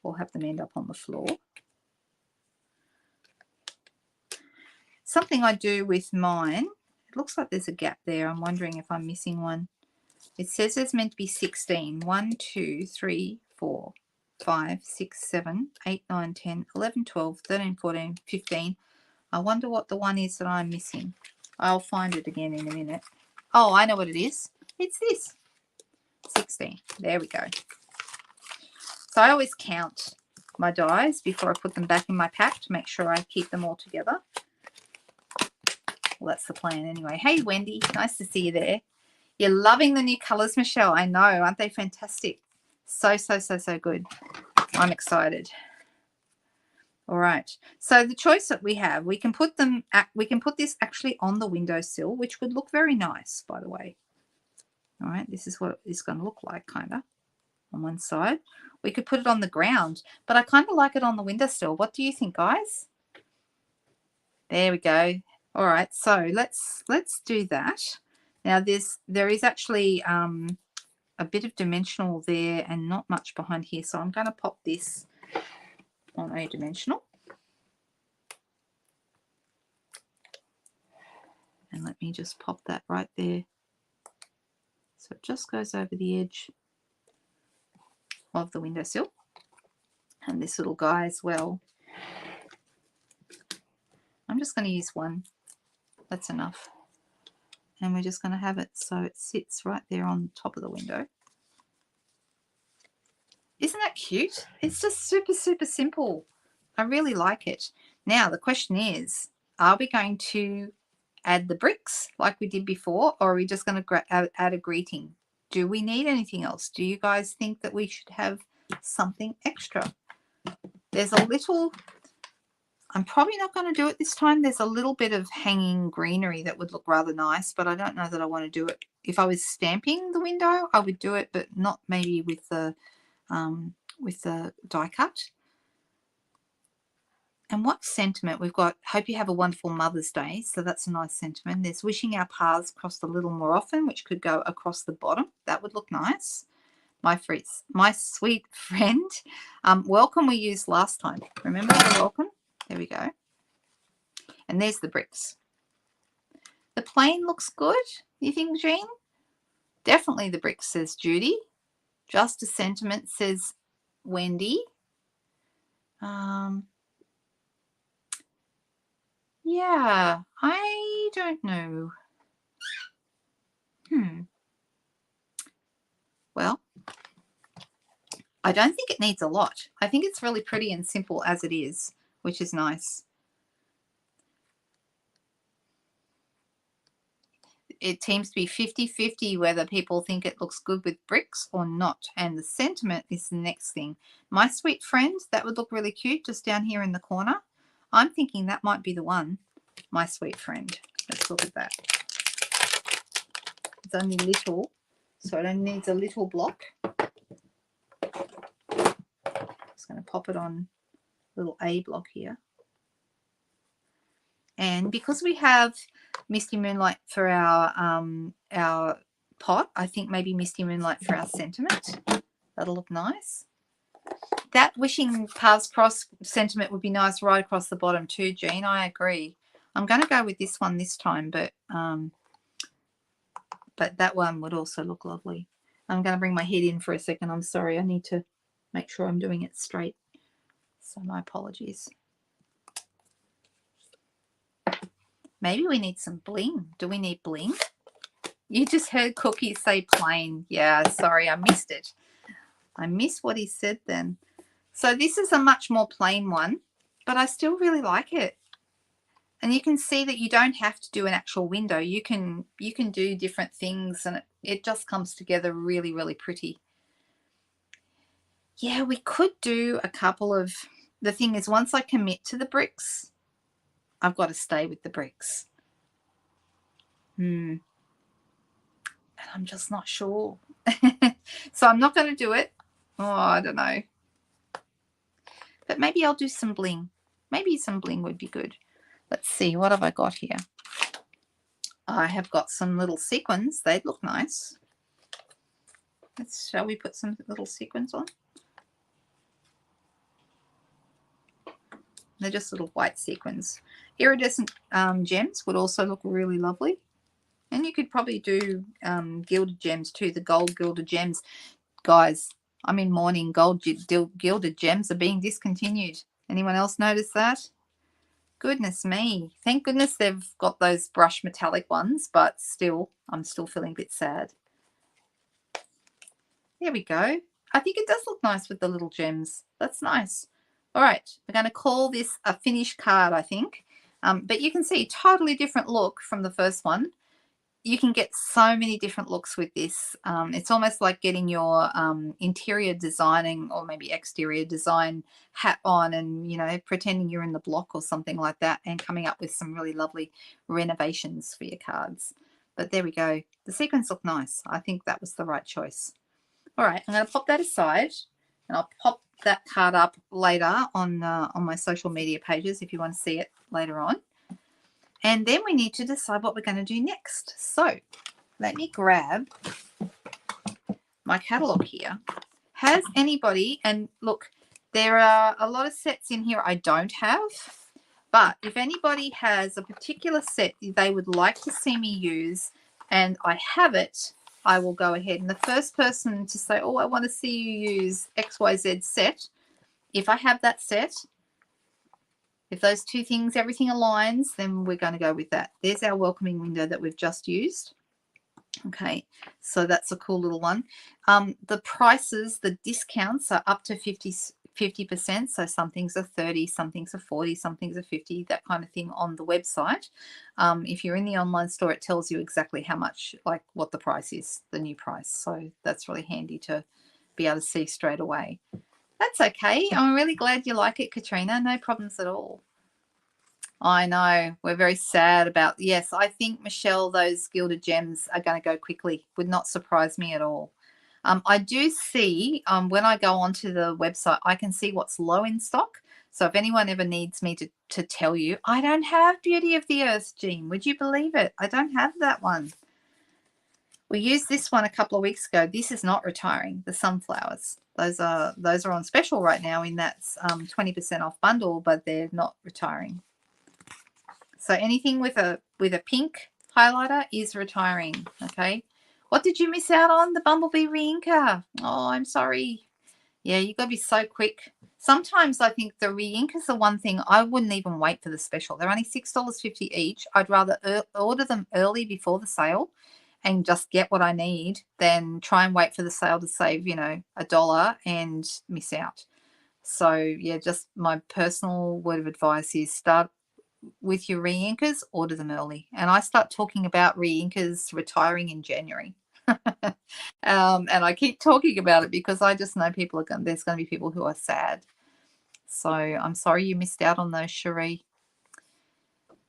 or have them end up on the floor. Something I do with mine, it looks like there's a gap there. I'm wondering if I'm missing one. It says there's meant to be 16. 1, 2, 3, 4, 5, 6, 7, 8, 9, 10, 11, 12, 13, 14, 15. I wonder what the one is that I'm missing. I'll find it again in a minute. Oh, I know what it is. It's this. 16. There we go. So I always count my dies before I put them back in my pack to make sure I keep them all together. Well, that's the plan anyway. Hey, Wendy. Nice to see you there. You're loving the new colours, Michelle. I know. Aren't they fantastic? So, so, so, so good. I'm excited. All right. So the choice that we have, we can put this actually on the windowsill, which would look very nice, by the way. All right. This is what it's going to look like, kind of, on one side. We could put it on the ground, but I kind of like it on the windowsill. What do you think, guys? There we go. All right. So let's do that. Now, there is actually a bit of dimensional there and not much behind here. So I'm going to pop this on a dimensional. And let me just pop that right there. So it just goes over the edge of the windowsill. And this little guy as well. I'm just going to use one. That's enough. And we're just going to have it so it sits right there on top of the window. Isn't that cute? It's just super, super simple. I really like it. Now, the question is, are we going to add the bricks like we did before, or are we just going to add a greeting? Do we need anything else? Do you guys think that we should have something extra? There's a little, I'm probably not going to do it this time. There's a little bit of hanging greenery that would look rather nice, but I don't know that I want to do it. If I was stamping the window, I would do it, but not maybe with the die cut. And what sentiment we've got? Hope you have a wonderful Mother's Day. So that's a nice sentiment. There's wishing our paths crossed a little more often, which could go across the bottom. That would look nice. My sweet friend. Welcome we used last time. Remember the welcome? There we go. And there's the bricks. The plain looks good, you think, Jean? Definitely the bricks, says Judy. Just a sentiment, says Wendy. Yeah, I don't know. Well, I don't think it needs a lot. I think it's really pretty and simple as it is, which is nice. It seems to be 50-50 whether people think it looks good with bricks or not. And the sentiment is the next thing. My sweet friend, that would look really cute just down here in the corner. I'm thinking that might be the one. My sweet friend. Let's look at that. It's only little, so it only needs a little block. Just going to pop it on a little A block here. And because we have Misty Moonlight for our pot, I think maybe Misty Moonlight for our sentiment. That'll look nice. That wishing paths cross sentiment would be nice right across the bottom too, Jean. I agree. I'm going to go with this one this time, but that one would also look lovely. I'm going to bring my head in for a second. I'm sorry. I need to make sure I'm doing it straight. So my apologies. Maybe we need some bling. Do we need bling? You just heard Cookie say plain. Yeah, sorry, I missed it. I missed what he said then. So this is a much more plain one, but I still really like it. And you can see that you don't have to do an actual window. You can do different things, and it just comes together really, really pretty. Yeah, we could do a couple of, the thing is, once I commit to the bricks, I've got to stay with the bricks. And I'm just not sure. So I'm not going to do it. Oh, I don't know. But maybe I'll do some bling. Maybe some bling would be good. Let's see. What have I got here? I have got some little sequins. They'd look nice. Shall we put some little sequins on? They're just little white sequins. Iridescent gems would also look really lovely. And you could probably do gilded gems too, the gold gilded gems. Guys, I'm in mourning. Gold gilded gems are being discontinued. Anyone else notice that? Goodness me. Thank goodness they've got those brush metallic ones, but still, I'm still feeling a bit sad. There we go. I think it does look nice with the little gems. That's nice. All right, we're going to call this a finished card, I think. But you can see totally different look from the first one. You can get so many different looks with this. It's almost like getting your interior designing or maybe exterior design hat on and, you know, pretending you're in the block or something like that and coming up with some really lovely renovations for your cards. But there we go. The sequins look nice. I think that was the right choice. All right, I'm going to pop that aside and I'll pop that card up later on my social media pages if you want to see it later on. And then we need to decide what we're going to do next. So let me grab my catalogue here. Has anybody, and look, there are a lot of sets in here I don't have, but if anybody has a particular set they would like to see me use and I have it, I will go ahead. And the first person to say, oh, I want to see you use XYZ set, if I have that set, if those two things, everything aligns, then we're going to go with that. There's our welcoming window that we've just used. Okay, so that's a cool little one. The prices, the discounts are up to 50%. So some things are 30, some things are 40, some things are 50, that kind of thing on the website. If you're in the online store, it tells you exactly how much, like what the price is, the new price. So that's really handy to be able to see straight away. That's okay. I'm really glad you like it, Katrina. No problems at all. I know. We're very sad about, yes, I think, Michelle, those gilded gems are going to go quickly. Would not surprise me at all. I do see when I go onto the website, I can see what's low in stock. So if anyone ever needs me to tell you, I don't have Beauty of the Earth, Jean. Would you believe it? I don't have that one. We used this one a couple of weeks ago. This is not retiring, the sunflowers. Those are on special right now in that 20% off bundle, but they're not retiring. So anything with a pink highlighter is retiring, okay? What did you miss out on? The Bumblebee Reinker. Oh, I'm sorry. Yeah, you got to be so quick. Sometimes I think the Reinkers are one thing. I wouldn't even wait for the special. They're only $6.50 each. I'd rather order them early before the sale and just get what I need than try and wait for the sale to save, you know, $1 and miss out. So, yeah, just my personal word of advice is start with your reinkers, order them early. And I start talking about reinkers retiring in January. And I keep talking about it because I just know there's going to be people who are sad. So I'm sorry you missed out on those, Cherie.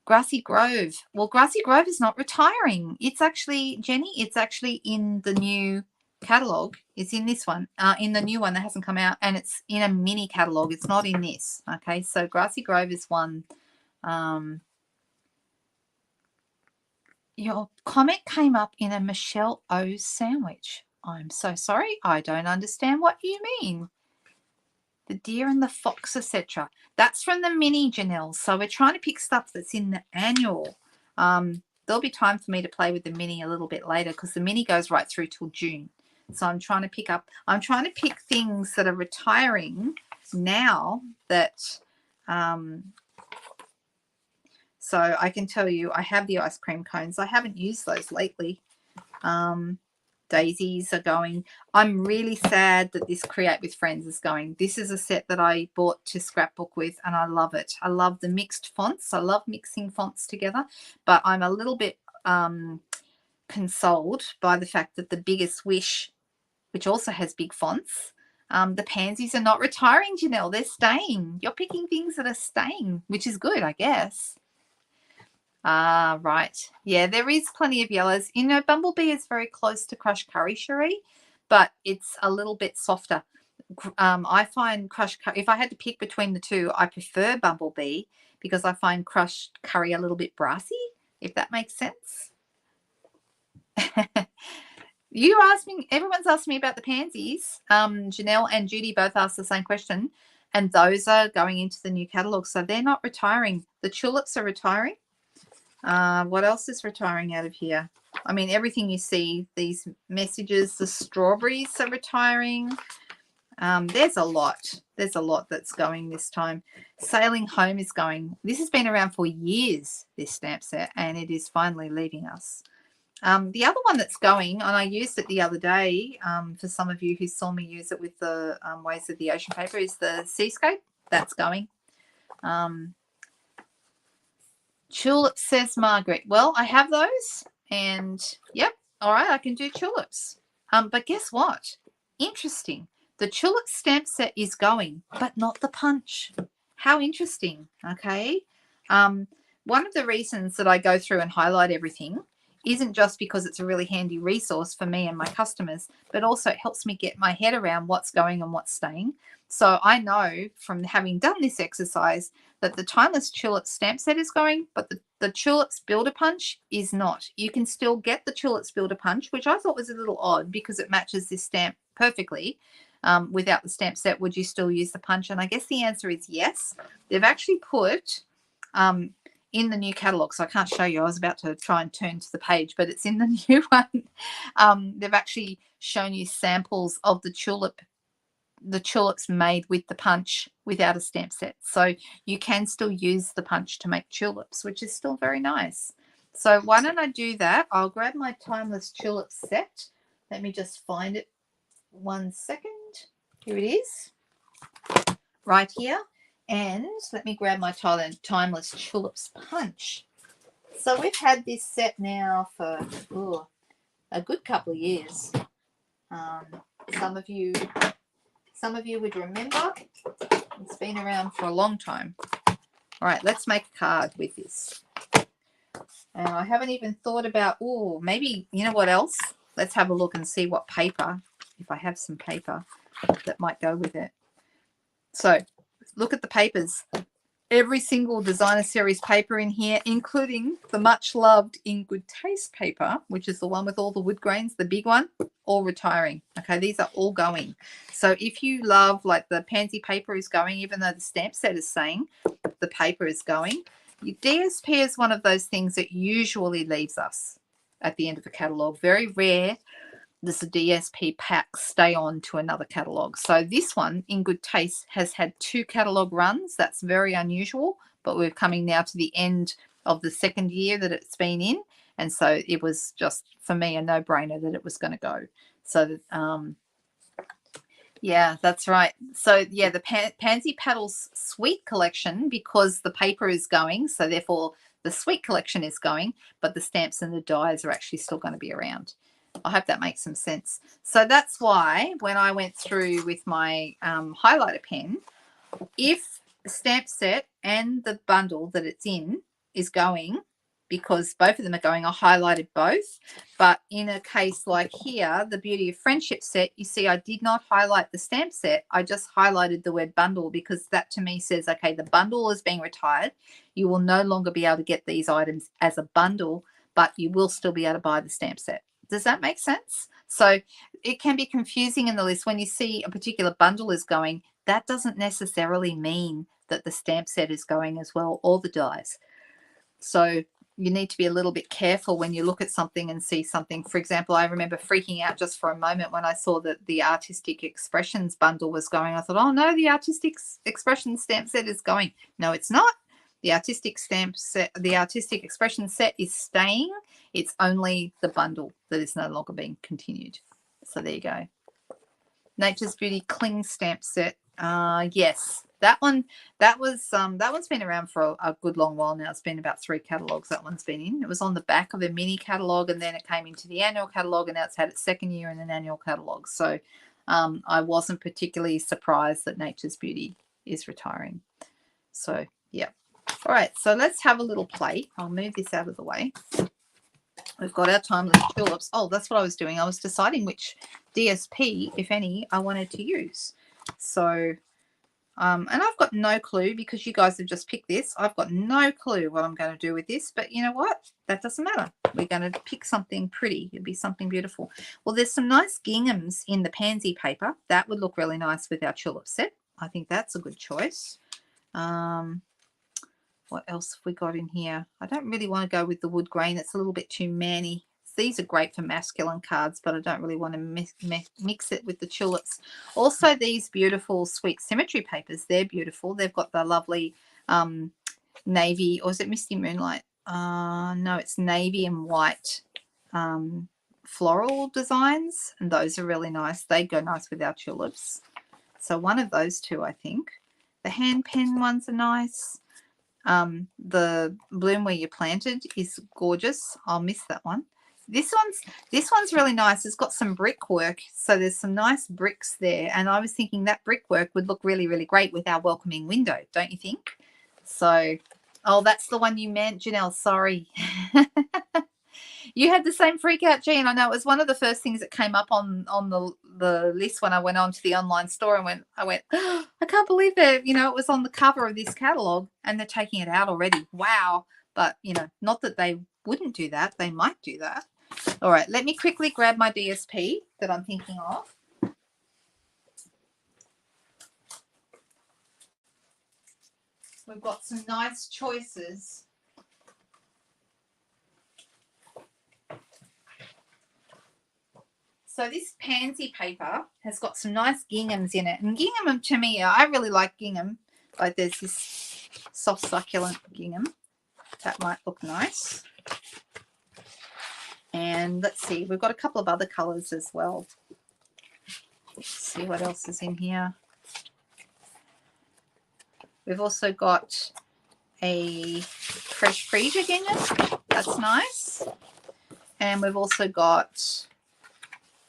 Grassy Grove. Well, Grassy Grove is not retiring. It's actually, Jenny, it's actually in the new catalogue. It's in this one, in the new one that hasn't come out, and it's in a mini catalogue. It's not in this. Okay, so Grassy Grove is one. Your comment came up in a Michelle O sandwich. I'm so sorry. I don't understand what you mean. The deer and the fox, etc. That's from the mini, Janelle. So we're trying to pick stuff that's in the annual. There'll be time for me to play with the mini a little bit later because the mini goes right through till June. So I'm trying to pick things that are retiring now that so I can tell you I have the ice cream cones. I haven't used those lately. Daisies are going. I'm really sad that this Create with Friends is going. This is a set that I bought to scrapbook with, and I love it. I love the mixed fonts. I love mixing fonts together, but I'm a little bit consoled by the fact that the Biggest Wish, which also has big fonts, the pansies are not retiring, Janelle. They're staying. You're picking things that are staying, which is good, I guess. Ah, right. Yeah, there is plenty of yellows. You know, Bumblebee is very close to Crushed Curry, Cherie, but it's a little bit softer. I find Crushed Curry, if I had to pick between the two, I prefer Bumblebee because I find Crushed Curry a little bit brassy, if that makes sense. You asked me, everyone's asked me about the pansies. Janelle and Judy both asked the same question, and those are going into the new catalogue, so they're not retiring. The tulips are retiring. What else is retiring out of here? I mean, everything you see, these messages, the strawberries are retiring. There's a lot. There's a lot that's going this time. Sailing Home is going. This has been around for years, this stamp set, and it is finally leaving us. The other one that's going, and I used it the other day for some of you who saw me use it with the Ways of the Ocean paper, is the Seascape. That's going. Tulips, says Margaret. Well, I have those, and yep, all right, I can do tulips. But guess what? Interesting. The tulip stamp set is going, but not the punch. How interesting. Okay. One of the reasons that I go through and highlight everything isn't just because it's a really handy resource for me and my customers, but also it helps me get my head around what's going and what's staying. So I know from having done this exercise that the Timeless Tulip stamp set is going, but the Tulips Builder Punch is not. You can still get the Tulips Builder Punch, which I thought was a little odd because it matches this stamp perfectly. Without the stamp set, would you still use the punch? And I guess the answer is yes. They've actually put in the new catalogue, so I can't show you. I was about to try and turn to the page, but it's in the new one. They've actually shown you samples of the tulips made with the punch without a stamp set. So you can still use the punch to make tulips, which is still very nice. So why don't I do that? I'll grab my Timeless Tulip set. Let me just find it 1 second. Here it is. Right here. And let me grab my Timeless Tulips punch. So we've had this set now for a good couple of years. Some of you would remember it's been around for a long time. All right, let's make a card with this. And I haven't even thought about, oh, maybe, you know what else? Let's have a look and see what paper, if I have some paper that might go with it. So look at the papers. Every single designer series paper in here, including the much loved In Good Taste paper, which is the one with all the wood grains, the big one, all retiring. Okay, these are all going. So if you love, like, the pansy paper is going, even though the stamp set is saying the paper is going. DSP is one of those things that usually leaves us at the end of a catalogue. Very rare does the DSP pack stay on to another catalogue. So this one, In Good Taste, has had 2 catalogue runs. That's very unusual, but we're coming now to the end of the second year that it's been in. And so it was just, for me, a no-brainer that it was going to go. So yeah, that's right. So, yeah, the Pansy Petals Sweet Collection, because the paper is going, so therefore the Sweet Collection is going, but the stamps and the dies are actually still going to be around. I hope that makes some sense. So that's why when I went through with my highlighter pen, if the stamp set and the bundle that it's in is going, because both of them are going, I highlighted both. But in a case like here, the Beauty of Friendship set, you see I did not highlight the stamp set. I just highlighted the word bundle, because that to me says, okay, the bundle is being retired. You will no longer be able to get these items as a bundle, but you will still be able to buy the stamp set. Does that make sense? So it can be confusing in the list when you see a particular bundle is going. That doesn't necessarily mean that the stamp set is going as well, or the dies. So you need to be a little bit careful when you look at something and see something. For example, I remember freaking out just for a moment when I saw that the Artistic Expressions bundle was going. I thought, oh no, the Artistic Expressions stamp set is going. No, it's not. The Artistic Stamp set, the Artistic Expressions set is staying. It's only the bundle that is no longer being continued. So there you go. Nature's Beauty Cling Stamp Set. Yes, that one's been around for a good long while now. It's been about 3 catalogues that one's been in. It was on the back of a mini catalogue, and then it came into the annual catalogue, and now it's had its second year in an annual catalogue. So I wasn't particularly surprised that Nature's Beauty is retiring. So yeah. All right, so let's have a little play. I'll move this out of the way. We've got our Timeless Tulips. Oh, that's what I was doing. I was deciding which DSP, if any, I wanted to use. So, and I've got no clue, because you guys have just picked this. I've got no clue what I'm going to do with this. But you know what? That doesn't matter. We're going to pick something pretty. It'll be something beautiful. Well, there's some nice ginghams in the pansy paper. That would look really nice with our tulip set. I think that's a good choice. What else have we got in here? I don't really want to go with the wood grain. It's a little bit too manny. These are great for masculine cards, but I don't really want to mix it with the tulips. Also, these beautiful Sweet Symmetry papers. They're beautiful. They've got the lovely navy, or is it Misty Moonlight? No, it's navy and white floral designs, and those are really nice. They go nice with our tulips. So one of those two, I think. The hand pen ones are nice. The Bloom Where You Planted is gorgeous. I'll miss that one. This one's really nice. It's got some brickwork, so there's some nice bricks there. And I was thinking that brickwork would look really, really great with our welcoming window, don't you think? So, oh, that's the one you meant, Janelle. Sorry. You had the same freak out, Jean. I know it was one of the first things that came up on the list when I went on to the online store, and I went, oh, I can't believe that, it was on the cover of this catalog and they're taking it out already. Wow. But, not that they wouldn't do that. They might do that. All right, let me quickly grab my DSP that I'm thinking of. We've got some nice choices. So this pansy paper has got some nice ginghams in it. And gingham, to me, I really like gingham. Like there's this soft succulent gingham. That might look nice. And let's see, we've got a couple of other colours as well. Let's see what else is in here. We've also got a Fresh Freesia gingham. That's nice. And we've also got,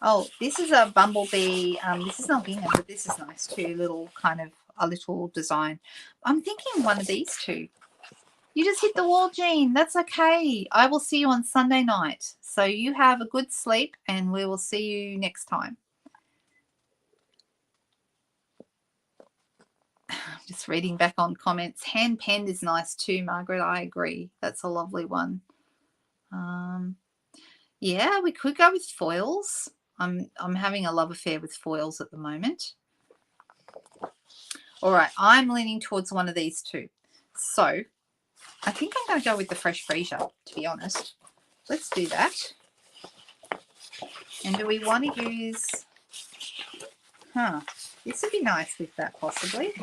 oh, this is a bumblebee. This is not gingham, but this is nice too. Little kind of a little design. I'm thinking one of these two. You just hit the wall, Jean. That's okay. I will see you on Sunday night. So you have a good sleep and we will see you next time. Just reading back on comments. Hand penned is nice too, Margaret. I agree. That's a lovely one. Yeah, we could go with foils. I'm having a love affair with foils at the moment. All right, I'm leaning towards one of these two. So I think I'm going to go with the Fresh Freesia, to be honest. Let's do that. And do we want to use... this would be nice with that possibly.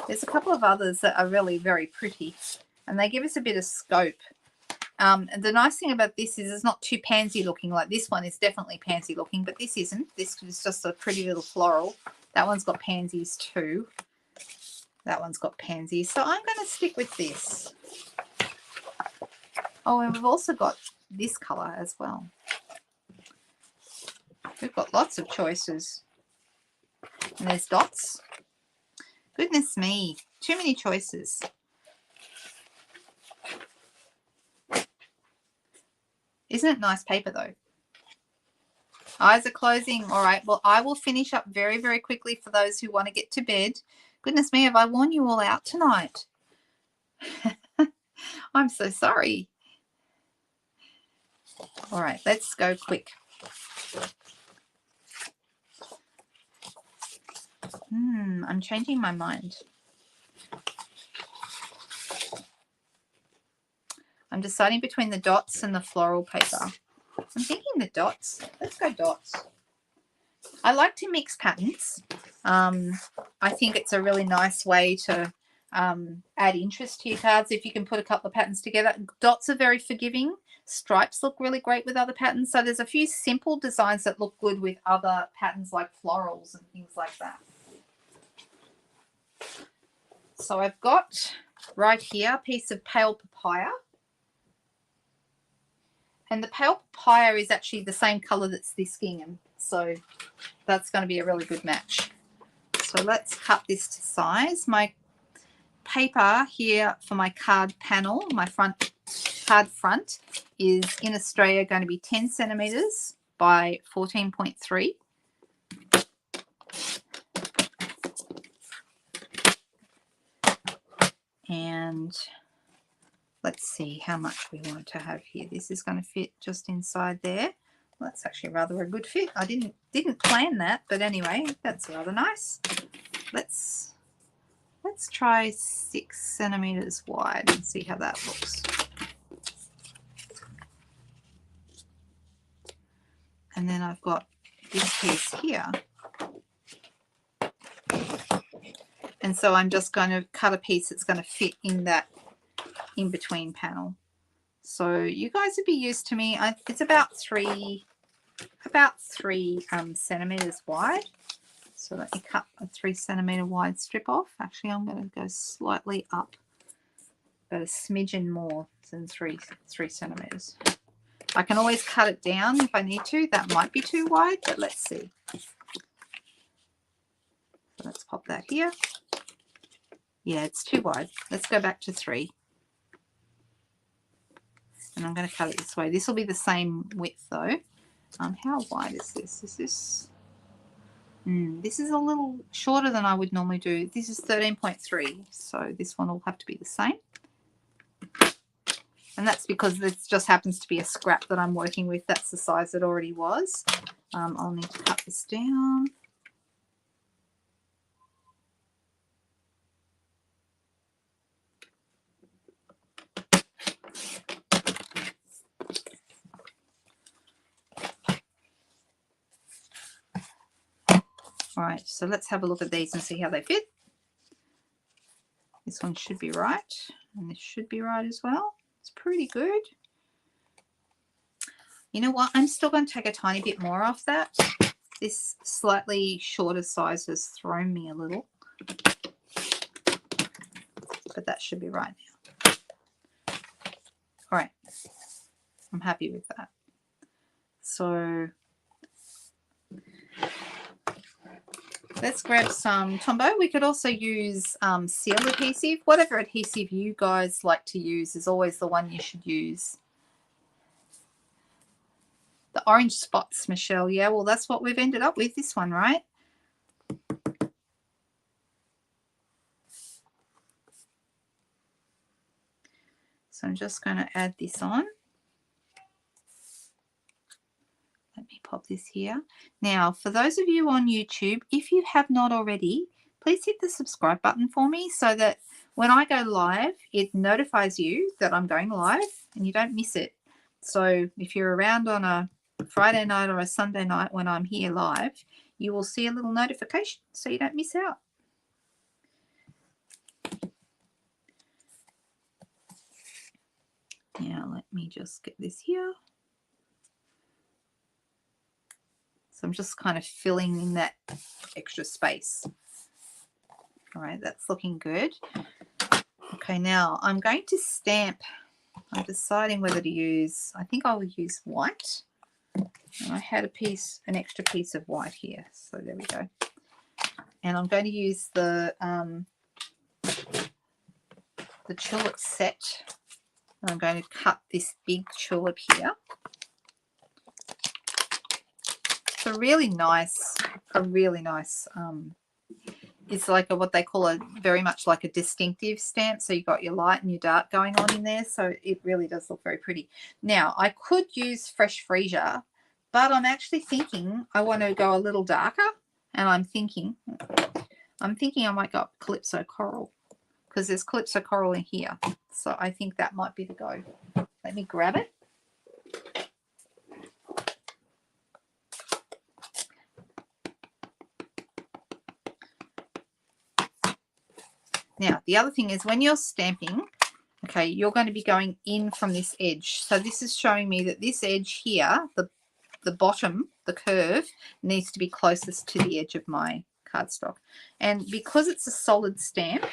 There's a couple of others that are really very pretty and they give us a bit of scope. And the nice thing about this is it's not too pansy looking. Like this one is definitely pansy looking, but this isn't. This is just a pretty little floral. That one's got pansies too. That one's got pansies. So I'm going to stick with this. Oh, and we've also got this colour as well. We've got lots of choices. And there's dots. Goodness me, too many choices. Isn't it nice paper though? Eyes are closing. All right, well, I will finish up very, very quickly for those who want to get to bed. Goodness me, have I worn you all out tonight? I'm so sorry. All right, let's go quick. I'm changing my mind. I'm deciding between the dots and the floral paper. I'm thinking the dots. Let's go dots. I like to mix patterns. I think it's a really nice way to add interest to your cards if you can put a couple of patterns together. Dots are very forgiving. Stripes look really great with other patterns. So there's a few simple designs that look good with other patterns like florals and things like that. So I've got right here a piece of pale papaya. And the pale papaya is actually the same colour that's this gingham. So that's going to be a really good match. So let's cut this to size. My paper here for my card panel, my card front, is in Australia going to be 10 centimetres by 14.3. And let's see how much we want to have here. This is going to fit just inside there. Well, that's actually rather a good fit. I didn't plan that, but anyway, that's rather nice. Let's try 6 centimetres wide and see how that looks. And then I've got this piece here. And so I'm just going to cut a piece that's going to fit in that in-between panel. So you guys would be used to me. It's about 3 centimetres wide. So let me cut a 3 centimetre wide strip off. Actually, I'm going to go slightly up, but a smidgen more than 3 centimetres. I can always cut it down if I need to. That might be too wide, but let's see. So let's pop that here. Yeah, it's too wide. Let's go back to 3. And I'm going to cut it this way. This will be the same width though. How wide is this? Is this? This is a little shorter than I would normally do. This is 13.3, so this one will have to be the same. And that's because this just happens to be a scrap that I'm working with. That's the size it already was. I'll need to cut this down. All right, so let's have a look at these and see how they fit. This one should be right, and this should be right as well. It's pretty good. You know what? I'm still going to take a tiny bit more off that. This slightly shorter size has thrown me a little. But that should be right now. All right. I'm happy with that. So Let's grab some Tombow. We could also use seal adhesive. Whatever adhesive you guys like to use is always the one you should use. The orange spots, Michelle. Yeah, well, that's what we've ended up with, this one, right? So I'm just going to add this on. Let me pop this here. Now, for those of you on YouTube, if you have not already, please hit the subscribe button for me so that when I go live, it notifies you that I'm going live and you don't miss it. So if you're around on a Friday night or a Sunday night when I'm here live, you will see a little notification so you don't miss out. Now, let me just get this here. So I'm just kind of filling in that extra space. All right, that's looking good. Okay, now I'm going to stamp. I'm deciding whether to use, I think I will use white. And I had an extra piece of white here. So there we go. And I'm going to use the tulip set. And I'm going to cut this big tulip here. It's a really nice, it's like what they call very much like a distinctive stamp. So you've got your light and your dark going on in there. So it really does look very pretty. Now, I could use Fresh Freesia, but I'm actually thinking I want to go a little darker. And I'm thinking I might go up Calypso Coral because there's Calypso Coral in here. So I think that might be the go. Let me grab it. Now, the other thing is when you're stamping, okay, you're going to be going in from this edge. So this is showing me that this edge here, the bottom, the curve, needs to be closest to the edge of my cardstock. And because it's a solid stamp,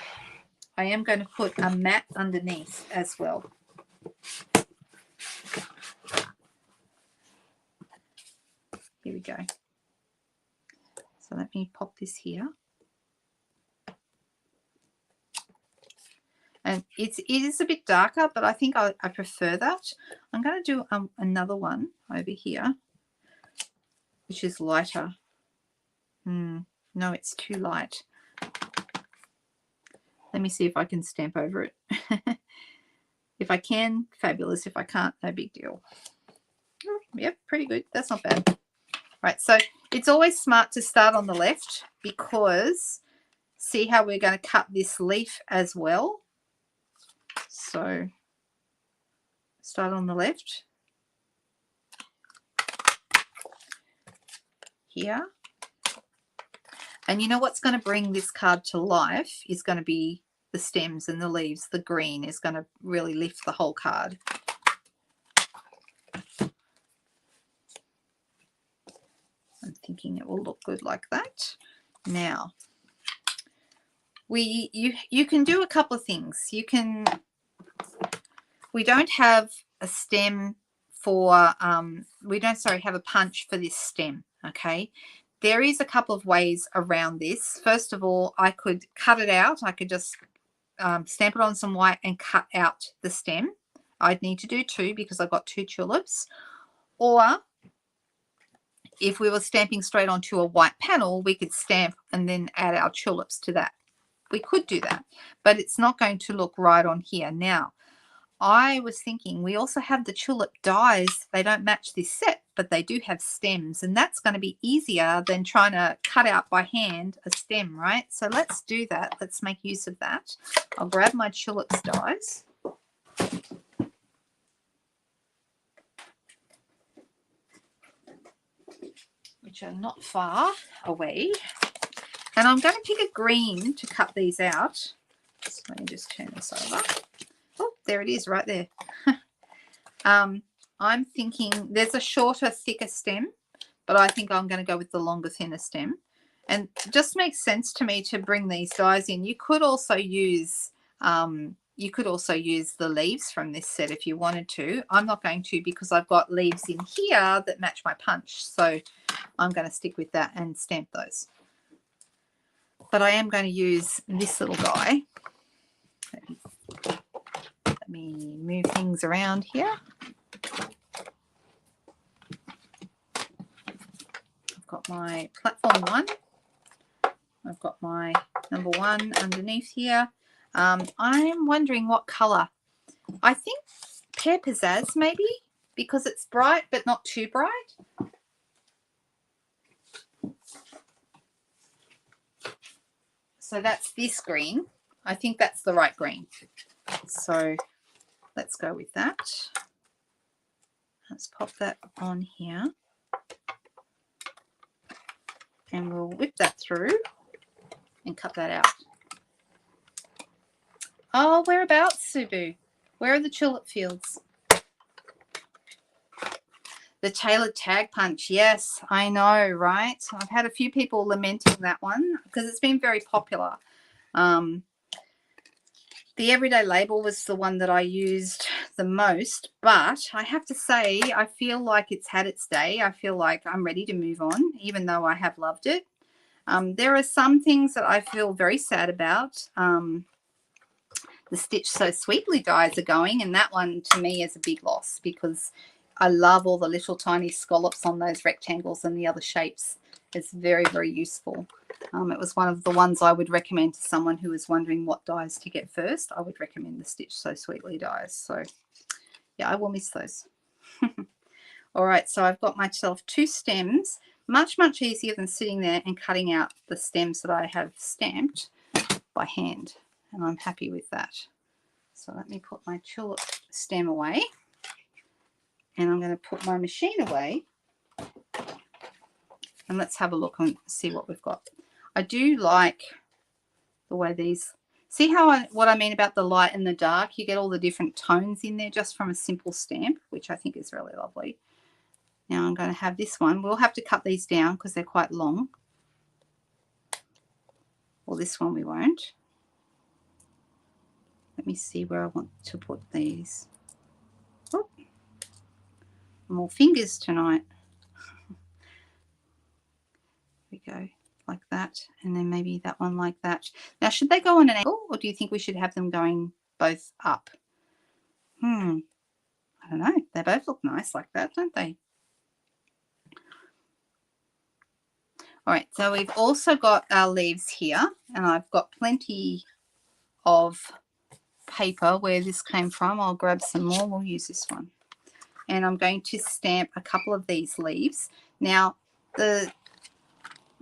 I am going to put a matte underneath as well. Here we go. So let me pop this here. And it is a bit darker, but I think I prefer that. I'm going to do another one over here, which is lighter. No, it's too light. Let me see if I can stamp over it. If I can, fabulous. If I can't, no big deal. Oh, yep, pretty good. That's not bad. Right, so it's always smart to start on the left because see how we're going to cut this leaf as well. So start on the left here. And you know what's going to bring this card to life is going to be the stems and the leaves. The green is going to really lift the whole card. I'm thinking it will look good like that. Now, you can do a couple of things. We don't have a stem for, we don't have a punch for this stem, okay? There is a couple of ways around this. First of all, I could cut it out. I could just stamp it on some white and cut out the stem. I'd need to do two because I've got two tulips. Or if we were stamping straight onto a white panel, we could stamp and then add our tulips to that. We could do that, but it's not going to look right on here. Now, I was thinking we also have the tulip dies. They don't match this set, but they do have stems, and that's going to be easier than trying to cut out by hand a stem, right? So let's do that. Let's make use of that. I'll grab my tulips dies. Which are not far away. And I'm going to pick a green to cut these out. So let me just turn this over. Oh, there it is right there. I'm thinking there's a shorter, thicker stem, but I think I'm going to go with the longer, thinner stem. And it just makes sense to me to bring these dies in. You could also use the leaves from this set if you wanted to. I'm not going to because I've got leaves in here that match my punch. So I'm going to stick with that and stamp those. but I am going to use this little guy. Let me move things around here. I've got my platform 1. I've got my number 1 underneath here. I'm wondering what colour. I think Pear Pizzazz maybe, because it's bright but not too bright. So that's this green. I think that's the right green. So let's go with that. Let's pop that on here. And we'll whip that through and cut that out. Oh, whereabouts, Subu? Where are the tulip fields? The tailored tag punch. Yes, I know, right? I've had a few people lamenting that one because it's been very popular. The everyday label was the one that I used the most, but I have to say I feel like it's had its day. I feel like I'm ready to move on, even though I have loved it. There are some things that I feel very sad about. The Stitch So Sweetly dies are going, and that one to me is a big loss because I love all the little tiny scallops on those rectangles and the other shapes. It's very, very useful. It was one of the ones I would recommend to someone who is wondering what dies to get first. I would recommend the Stitch So Sweetly dies. So, yeah, I will miss those. All right, so I've got myself 2 stems. Much, much easier than sitting there and cutting out the stems that I have stamped by hand. And I'm happy with that. So let me put my tulip stem away. And I'm going to put my machine away. And let's have a look and see what we've got. I do like the way these, see how what I mean about the light and the dark? You get all the different tones in there just from a simple stamp, which I think is really lovely. Now I'm going to have this one. We'll have to cut these down because they're quite long. Well, this one we won't. Let me see where I want to put these. Oh, more fingers tonight. There we go, like that. And then maybe that one like that. Now, should they go on an angle, or do you think we should have them going both up? I don't know. They both look nice like that, don't they? All right, so we've also got our leaves here, and I've got plenty of paper where this came from. I'll grab some more. We'll use this one. And I'm going to stamp a couple of these leaves. Now, the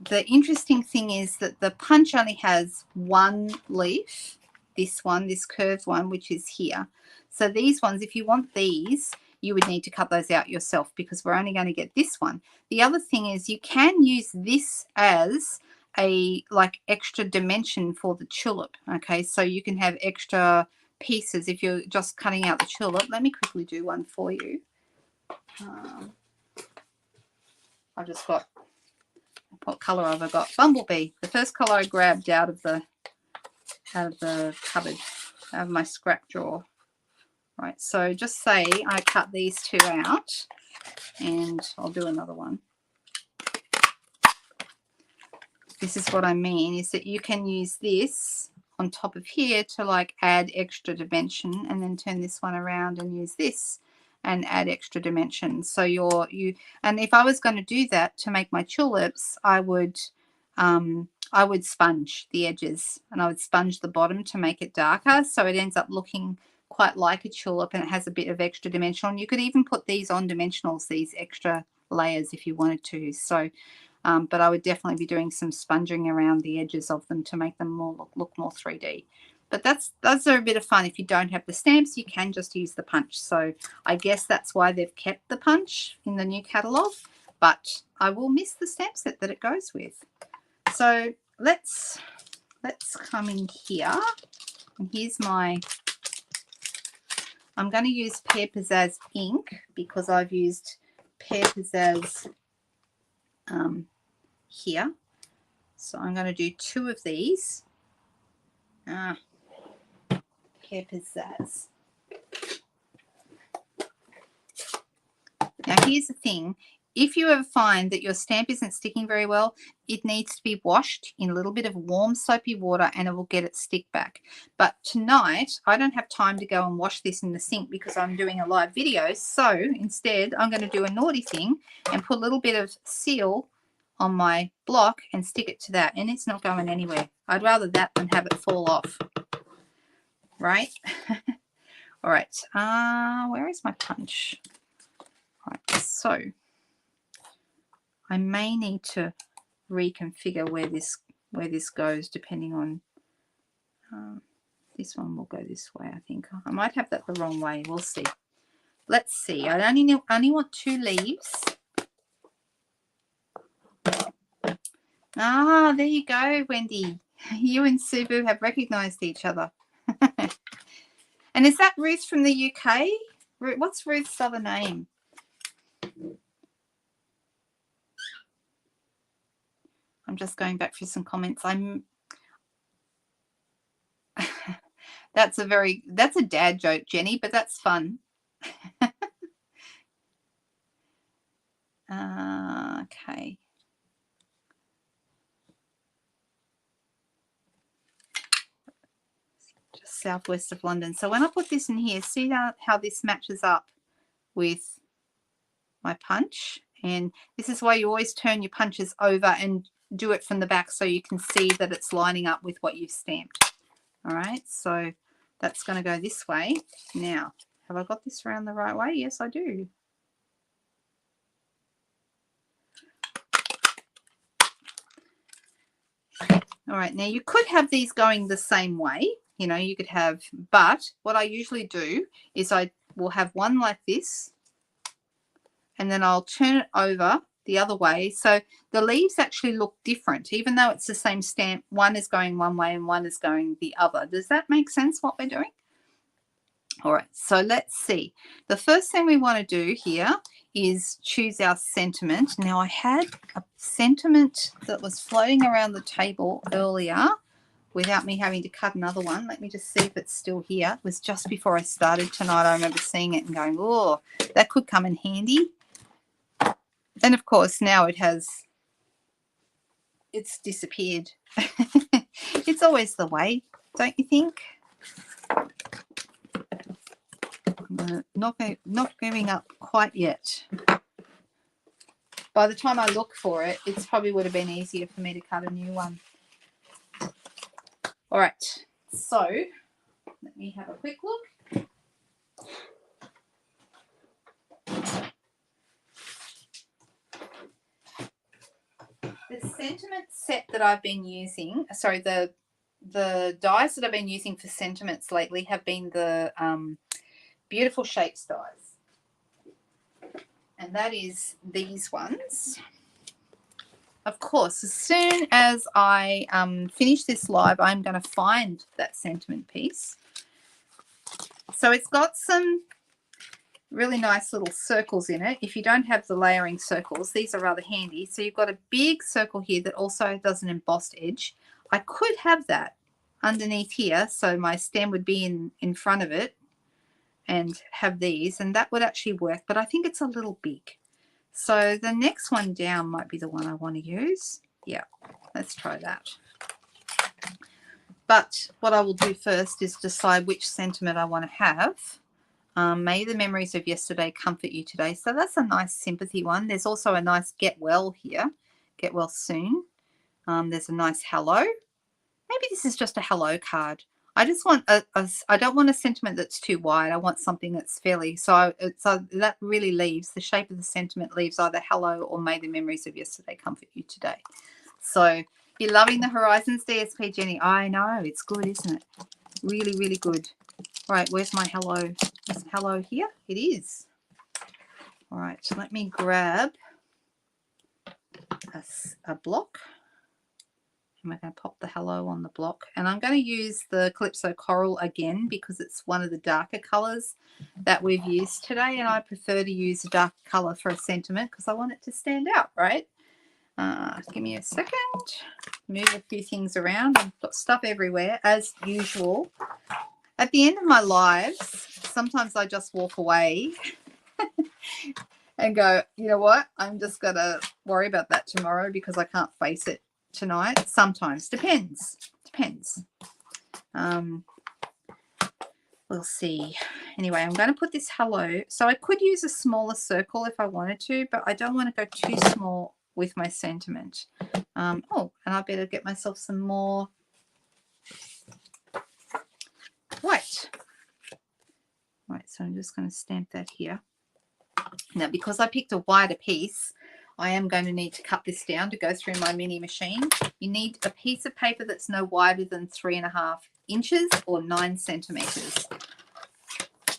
interesting thing is that the punch only has one leaf, this one, this curved one, which is here. So these ones, if you want these, you would need to cut those out yourself because we're only going to get this one. The other thing is you can use this as a like extra dimension for the tulip. Okay, so you can have extra pieces if you're just cutting out the tulip. Let me quickly do one for you. I've just got, what color have I got? Bumblebee. The first color I grabbed out of the cupboard, out of my scrap drawer. Right, so just say I cut these 2 out, and I'll do another one. This is what I mean, is that you can use this on top of here to like add extra dimension, and then turn this one around and use this and add extra dimension. So and if I was going to do that to make my tulips, I would sponge the edges, and I would sponge the bottom to make it darker, so it ends up looking quite like a tulip, and it has a bit of extra dimension on. You could even put these on dimensionals, these extra layers, if you wanted to. So but I would definitely be doing some sponging around the edges of them to make them more look more 3D. But those are a bit of fun. If you don't have the stamps, you can just use the punch. So I guess that's why they've kept the punch in the new catalogue, but I will miss the stamp set that it goes with. So let's come in here, and here's my, I'm going to use Pear Pizzazz ink because I've used Pear Pizzazz here. So I'm going to do 2 of these. Pear Pizzazz. Now here's the thing. if you ever find that your stamp isn't sticking very well, it needs to be washed in a little bit of warm soapy water and it will get it stick back. But tonight, I don't have time to go and wash this in the sink because I'm doing a live video. So instead, I'm going to do a naughty thing and put a little bit of seal on my block and stick it to that. And it's not going anywhere. I'd rather that than have it fall off. Right? All right. Where is my punch? All right. So I may need to reconfigure where this goes depending on this one will go this way. I think I might have that the wrong way. We'll see. Let's see. I only want 2 leaves. There you go, Wendy. You and Subu have recognized each other. And is that Ruth from the UK? What's Ruth's other name? I'm just going back through some comments. That's a dad joke, Jenny, but that's fun. Okay. Just southwest of London. So when I put this in here, see how this matches up with my punch? And this is why you always turn your punches over and do it from the back so you can see that it's lining up with what you've stamped. All right, so that's going to go this way. Now, have I got this around the right way? Yes, I do. All right, now you could have these going the same way. You know, you could have, but what I usually do is I will have one like this, and then I'll turn it over the other way. So the leaves actually look different, even though it's the same stamp. One is going one way and one is going the other. Does that make sense what we're doing? All right, so let's see. The first thing we want to do here is choose our sentiment. Now, I had a sentiment that was floating around the table earlier without me having to cut another one. Let me just see if it's still here. It was just before I started tonight. I remember seeing it and going, oh, that could come in handy. And, of course, now it's disappeared. It's always the way, don't you think? Not giving up quite yet. By the time I look for it, it probably would have been easier for me to cut a new one. All right, so let me have a quick look. The sentiment set that I've been using, sorry, the dies that I've been using for sentiments lately have been the Beautiful Shapes dies. And that is these ones. Of course, as soon as I finish this live, I'm going to find that sentiment piece. So it's got some really nice little circles in it. If you don't have the layering circles, these are rather handy. So you've got a big circle here that also does an embossed edge. I could have that underneath here, so my stem would be in front of it and have these, and that would actually work, but I think it's a little big. So the next one down might be the one I want to use. Yeah, let's try that. But what I will do first is decide which sentiment I want to have. May the memories of yesterday comfort you today. So that's a nice sympathy one. There's also a nice get well here. Get well soon. There's a nice hello. Maybe this is just a hello card. I just want I don't want a sentiment that's too wide. I want something that's fairly, so that really leaves, the shape of the sentiment leaves either hello or may the memories of yesterday comfort you today. So you're loving the Horizons DSP, Jenny. I know, it's good, isn't it? Really, really good. All right, where's my hello? Is hello here? It is. All right, so let me grab a block. And we're going to pop the hello on the block. And I'm going to use the Calypso Coral again because it's one of the darker colours that we've used today. And I prefer to use a dark colour for a sentiment because I want it to stand out, right? Give me a second. Move a few things around. I've got stuff everywhere, as usual. At the end of my lives, sometimes I just walk away and go, you know what? I'm just going to worry about that tomorrow because I can't face it tonight. Sometimes. Depends. Depends. We'll see. Anyway, I'm going to put this hello. So I could use a smaller circle if I wanted to, but I don't want to go too small with my sentiment. Oh, and I better get myself some more white. Right, so I'm just going to stamp that here. Now, because I picked a wider piece, I am going to need to cut this down to go through my mini machine. You need a piece of paper that's no wider than 3.5 inches or 9 centimeters.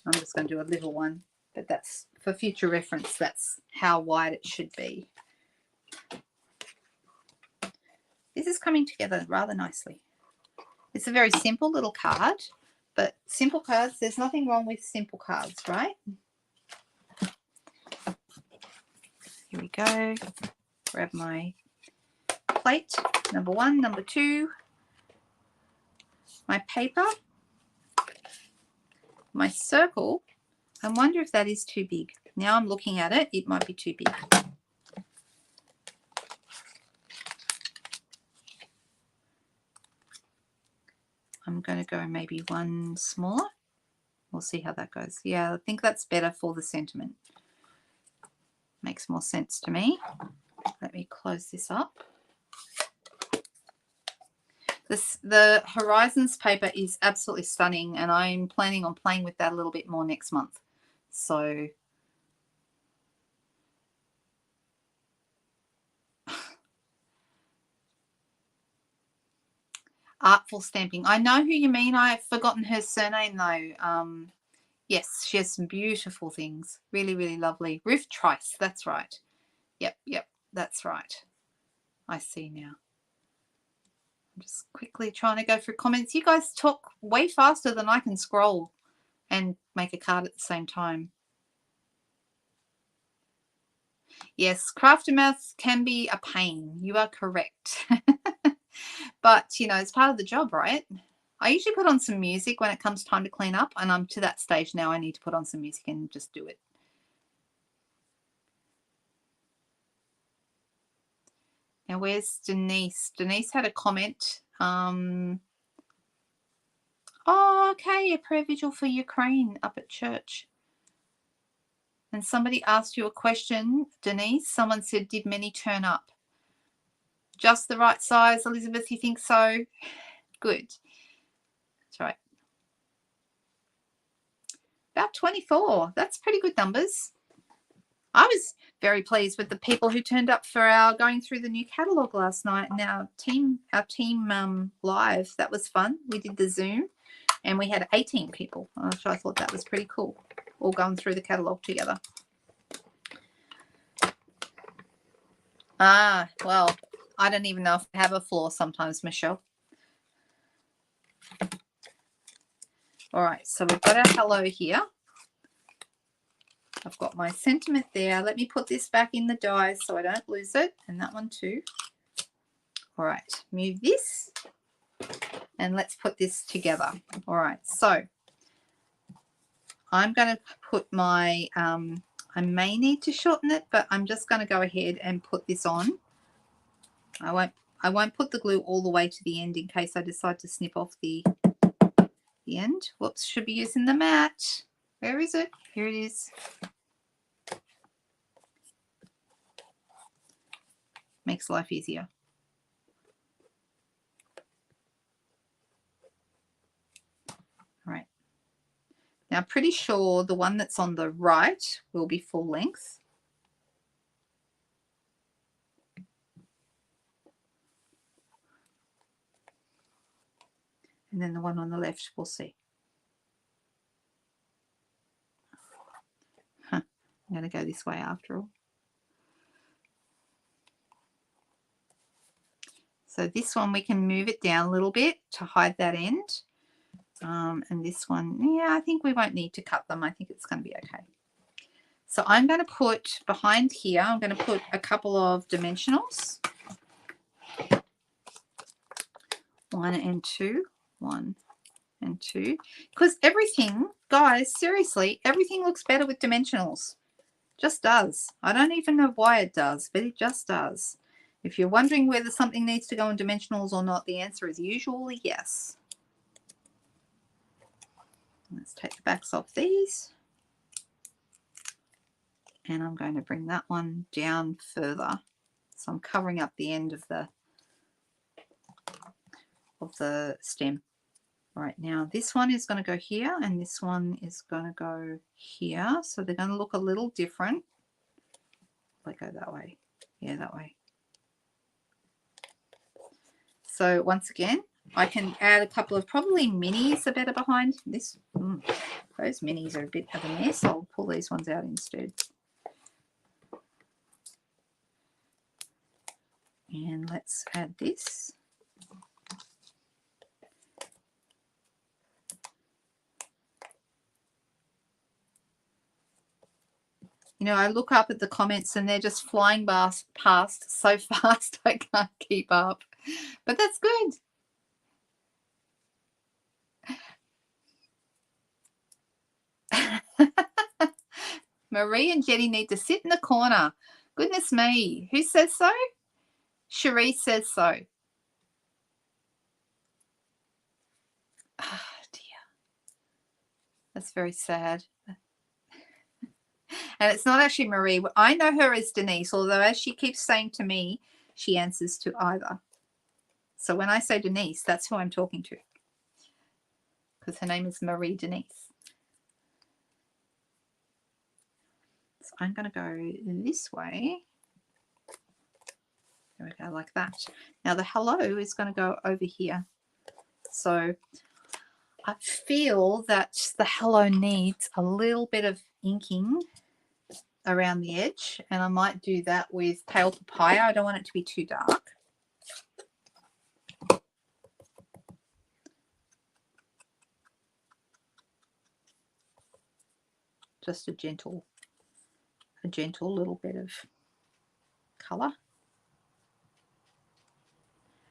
I'm just going to do a little one, but that's for future reference. That's how wide it should be. This is coming together rather nicely. It's a very simple little card, but simple cards, there's nothing wrong with simple cards, right? Here we go. Grab my plate, number 1, number 2, my paper, my circle. I wonder if that is too big. Now I'm looking at it, it might be too big. I'm going to go maybe one smaller. We'll see how that goes. Yeah, I think that's better for the sentiment. Makes more sense to me. Let me close this up. The Horizons paper is absolutely stunning, and I'm planning on playing with that a little bit more next month. So Artful Stamping. I know who you mean. I've forgotten her surname though. Yes, she has some beautiful things. Really, really lovely. Ruth Trice, that's right. Yep, that's right. I see now. I'm just quickly trying to go through comments. You guys talk way faster than I can scroll and make a card at the same time. Yes, craft and mouth can be a pain. You are correct. But, you know, it's part of the job, right? I usually put on some music when it comes time to clean up, and I'm to that stage now. I need to put on some music and just do it. Now, where's Denise? Denise had a comment. Oh, okay, a prayer vigil for Ukraine up at church. And somebody asked you a question, Denise. Someone said, did many turn up? Just the right size, Elizabeth, you think so? Good. That's right. About 24. That's pretty good numbers. I was very pleased with the people who turned up for our going through the new catalogue last night and our team live. That was fun. We did the Zoom and we had 18 people. So I thought that was pretty cool, all going through the catalogue together. Well, I don't even know if I have a floor sometimes, Michelle. All right, so we've got our hello here. I've got my sentiment there. Let me put this back in the die so I don't lose it, and that one too. All right, move this, and let's put this together. All right, so I'm going to put my, I may need to shorten it, but I'm just going to go ahead and put this on. I won't put the glue all the way to the end in case I decide to snip off the end. Whoops, should be using the mat. Where is it? Here it is. Makes life easier. All right. Now, I'm pretty sure the one that's on the right will be full length. And then the one on the left, we'll see. I'm going to go this way after all. So this one, we can move it down a little bit to hide that end. And this one, yeah, I think we won't need to cut them. I think it's going to be okay. So I'm going to put behind here, I'm going to put a couple of dimensionals. 1 and 2. 1 and 2. Because everything, guys, seriously, everything looks better with dimensionals. Just does. I don't even know why it does, but it just does. If you're wondering whether something needs to go in dimensionals or not, the answer is usually yes. Let's take the backs off these. And I'm going to bring that one down further. So I'm covering up the end of the stem. Right, now this one is going to go here and this one is going to go here. So they're going to look a little different. Let go that way. Yeah, that way. So once again, I can add a couple of probably minis are better behind this. Those minis are a bit of a mess. I'll pull these ones out instead. And let's add this. You know, I look up at the comments and they're just flying past so fast I can't keep up. But that's good. Marie and Jenny need to sit in the corner. Goodness me. Who says so? Cherie says so. Oh, dear. That's very sad. And it's not actually Marie. I know her as Denise, although as she keeps saying to me, she answers to either. So when I say Denise, that's who I'm talking to. Because her name is Marie Denise. So I'm going to go this way. There we go, like that. Now the hello is going to go over here. So I feel that the hello needs a little bit of inking around the edge, and I might do that with pale papaya. I don't want it to be too dark. Just a gentle little bit of color.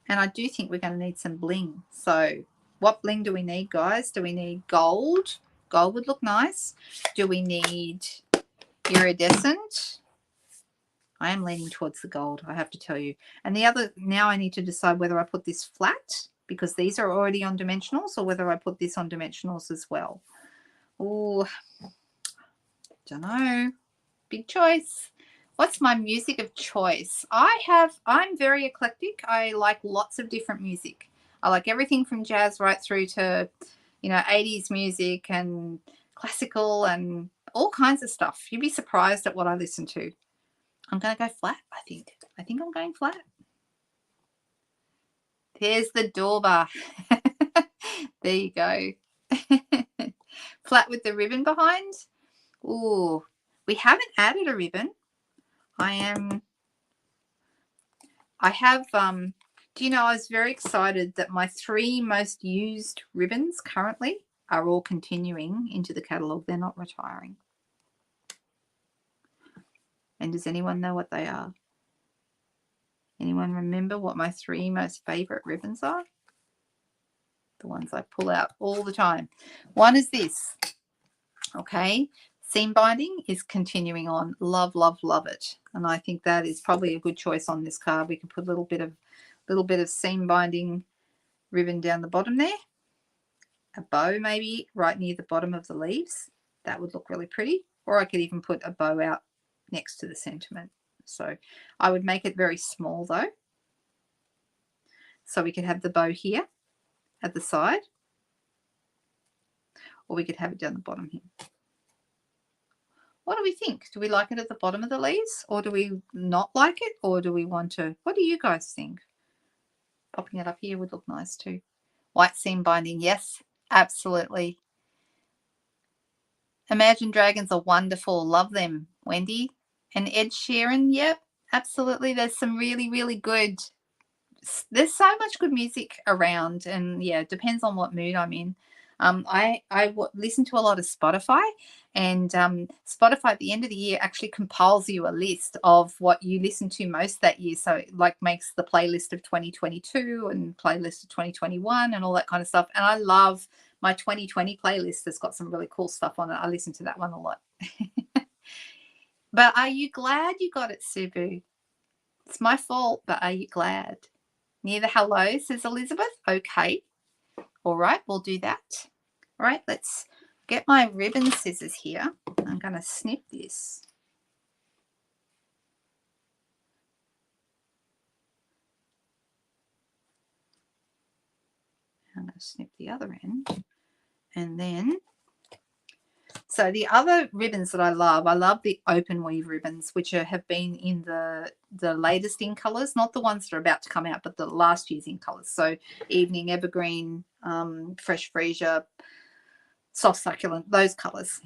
And I do think we're going to need some bling. So what bling do we need, guys? Do we need gold? Gold would look nice. Do we need iridescent? I am leaning towards the gold, I have to tell you. And the other, now I need to decide whether I put this flat, because these are already on dimensionals, or whether I put this on dimensionals as well. Oh, don't know. Big choice. What's my music of choice? I'm very eclectic. I like lots of different music. I like everything from jazz right through to, you know, 80s music and classical and all kinds of stuff. You'd be surprised at what I listen to. I'm going to go flat, I think. I think I'm going flat. There's the Dorba. There you go. Flat with the ribbon behind. Ooh, we haven't added a ribbon. do you know, I was very excited that my 3 most used ribbons currently are all continuing into the catalogue. They're not retiring. And does anyone know what they are? Anyone remember what my 3 most favourite ribbons are? The ones I pull out all the time. One is this. Okay. Seam binding is continuing on. Love, love, love it. And I think that is probably a good choice on this card. We can put a little bit of seam binding ribbon down the bottom there. A bow maybe right near the bottom of the leaves. That would look really pretty. Or I could even put a bow out next to the sentiment. So I would make it very small though. So we could have the bow here at the side. Or we could have it down the bottom here. What do we think? Do we like it at the bottom of the leaves, or do we not like it, or do we want to? What do you guys think? Popping it up here would look nice too. White seam binding, yes, absolutely. Imagine Dragons are wonderful. Love them, Wendy. And Ed Sheeran, yep, absolutely. There's some really, really good. There's so much good music around, and yeah, it depends on what mood I'm in. I listen to a lot of Spotify, and Spotify at the end of the year actually compiles you a list of what you listen to most that year. So it like makes the playlist of 2022 and playlist of 2021 and all that kind of stuff. And I love my 2020 playlist. That's got some really cool stuff on it. I listen to that one a lot. But are you glad you got it, Subu? It's my fault, but are you glad? Near the hello, says Elizabeth. Okay. All right, we'll do that. All right, let's get my ribbon scissors here. I'm going to snip this. I'm going to snip the other end. And then, so the other ribbons that I love the open weave ribbons, which have been in the latest in colours, not the ones that are about to come out, but the last year's in colours. So Evening Evergreen, Fresh Freesia, Soft Succulent, those colours.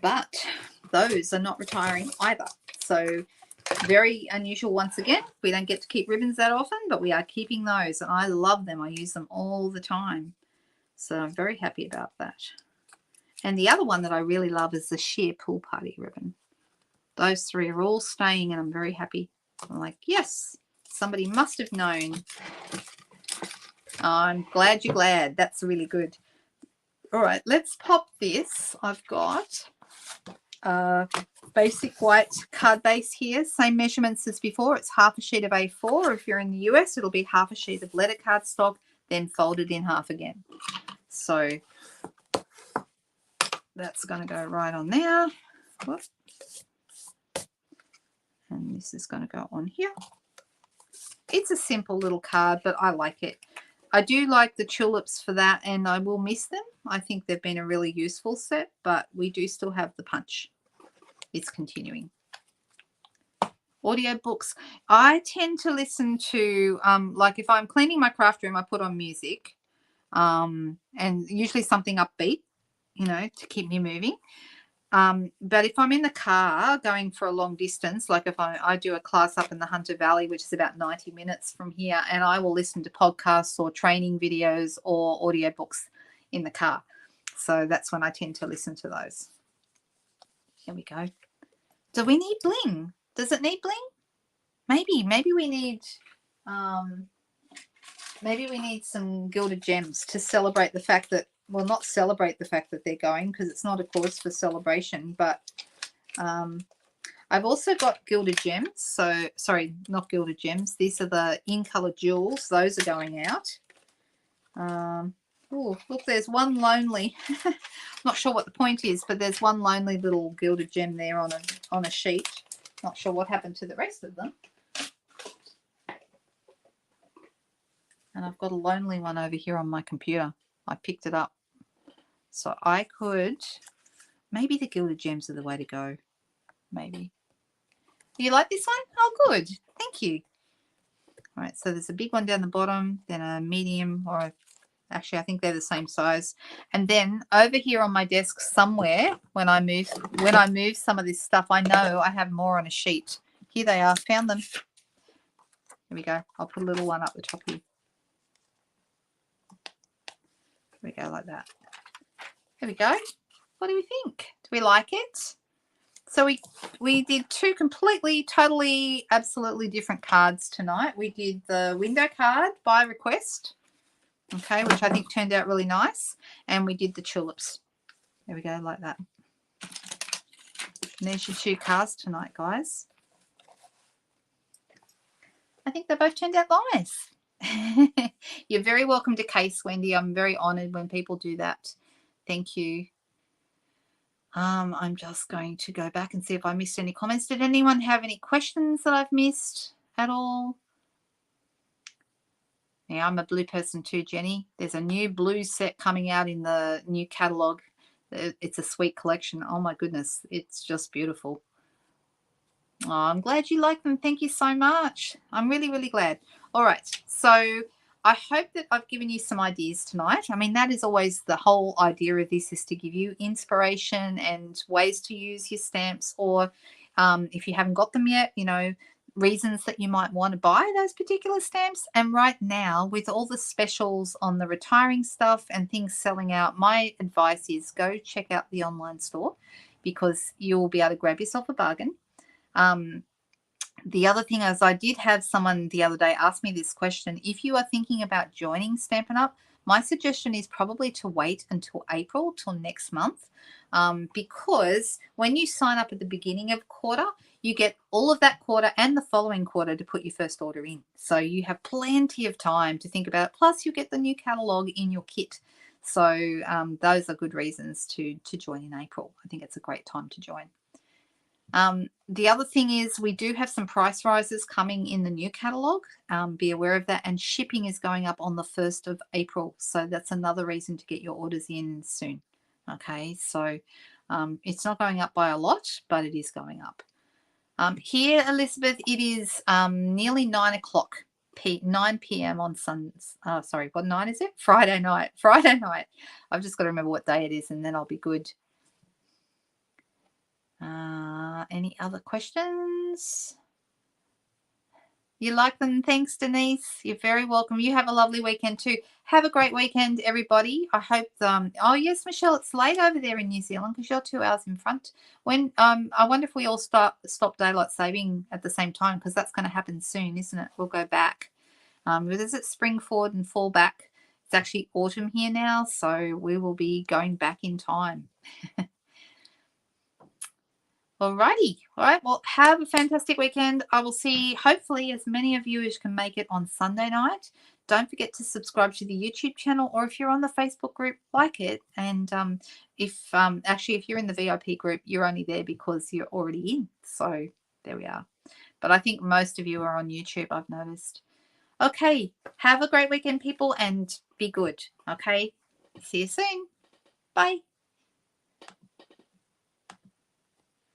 But those are not retiring either. So very unusual once again. We don't get to keep ribbons that often, but we are keeping those. And I love them. I use them all the time. So I'm very happy about that. And the other one that I really love is the sheer Pool Party ribbon. Those three are all staying and I'm very happy. I'm like, yes, somebody must have known. I'm glad you're glad. That's really good. All right, let's pop this. I've got basic white card base here. Same measurements as before. It's half a sheet of A4. If you're in the US, it'll be half a sheet of letter cardstock, then folded in half again. So that's going to go right on there. Whoops. And this is going to go on here. It's a simple little card, but I like it. I do like the tulips for that, and I will miss them. I think they've been a really useful set, but we do still have the punch. It's continuing. Audiobooks. I tend to listen to, like if I'm cleaning my craft room, I put on music, and usually something upbeat, you know, to keep me moving. But if I'm in the car going for a long distance, like if I do a class up in the Hunter Valley, which is about 90 minutes from here, and I will listen to podcasts or training videos or audiobooks in the car. So that's when I tend to listen to those. Here we go. Do we need bling? Does it need bling? Maybe we need some gilded gems to celebrate the fact that, well, not celebrate the fact that they're going, because it's not a cause for celebration, but I've also got gilded gems. So, sorry, not gilded gems. These are the in-color jewels. Those are going out. Oh, look, there's one lonely. Not sure what the point is, but there's one lonely little gilded gem there on a sheet. Not sure what happened to the rest of them. And I've got a lonely one over here on my computer. I picked it up. So I could, maybe the gilded gems are the way to go. Maybe. Do you like this one? Oh, good. Thank you. All right, so there's a big one down the bottom, then a medium, or actually I think they're the same size. And then over here on my desk somewhere, when I move some of this stuff, I know I have more on a sheet. Here they are. Found them. Here we go. I'll put a little one up the top here. There we go, like that. There we go. What do we think? Do we like it? So we did two completely, totally, absolutely different cards tonight. We did the window card by request, okay, which I think turned out really nice. And we did the tulips. There we go, like that. And there's your two cards tonight, guys. I think they both turned out nice. You're very welcome to Case, Wendy. I'm very honoured when people do that. Thank you. I'm just going to go back and see if I missed any comments. Did anyone have any questions that I've missed at all? Yeah, I'm a blue person too, Jenny. There's a new blue set coming out in the new catalogue. It's a sweet collection. Oh, my goodness. It's just beautiful. Oh, I'm glad you like them. Thank you so much. I'm really, really glad. All right. So I hope that I've given you some ideas tonight. I mean, that is always the whole idea of this, is to give you inspiration and ways to use your stamps, or if you haven't got them yet, you know, reasons that you might want to buy those particular stamps. And right now, with all the specials on the retiring stuff and things selling out, my advice is go check out the online store, because you'll be able to grab yourself a bargain. The other thing is, I did have someone the other day ask me this question. If you are thinking about joining Stampin' Up, My suggestion is probably to wait until April, till next month, because when you sign up at the beginning of quarter, you get all of that quarter and the following quarter to put your first order in. So you have plenty of time to think about it. Plus, you get the new catalog in your kit. So those are good reasons to join in April. I think it's a great time to join. The other thing is we do have some price rises coming in the new catalog. Be aware of that. And shipping is going up on the 1st of April. So that's another reason to get your orders in soon. Okay, so it's not going up by a lot, but it is going up. Here, Elizabeth, it is nearly 9 o'clock, 9 p.m. on Sundays. Sorry, what night is it? Friday night. Friday night. I've just got to remember what day it is, and then I'll be good. Any other questions? You like them? Thanks, Denise. You're very welcome. You have a lovely weekend too. Have a great weekend, everybody. I hope. Oh yes, Michelle, it's late over there in New Zealand because you're 2 hours in front. When I wonder if we all stop daylight saving at the same time, because that's going to happen soon, isn't it? We'll go back. Because it's spring forward and fall back. It's actually autumn here now, so we will be going back in time. Alrighty. All right. Well, have a fantastic weekend. I will see, hopefully, as many of you as can make it on Sunday night. Don't forget to subscribe to the YouTube channel, or if you're on the Facebook group, like it. And if you're in the VIP group, you're only there because you're already in. So there we are. But I think most of you are on YouTube, I've noticed. Okay. Have a great weekend, people, and be good. Okay. See you soon. Bye.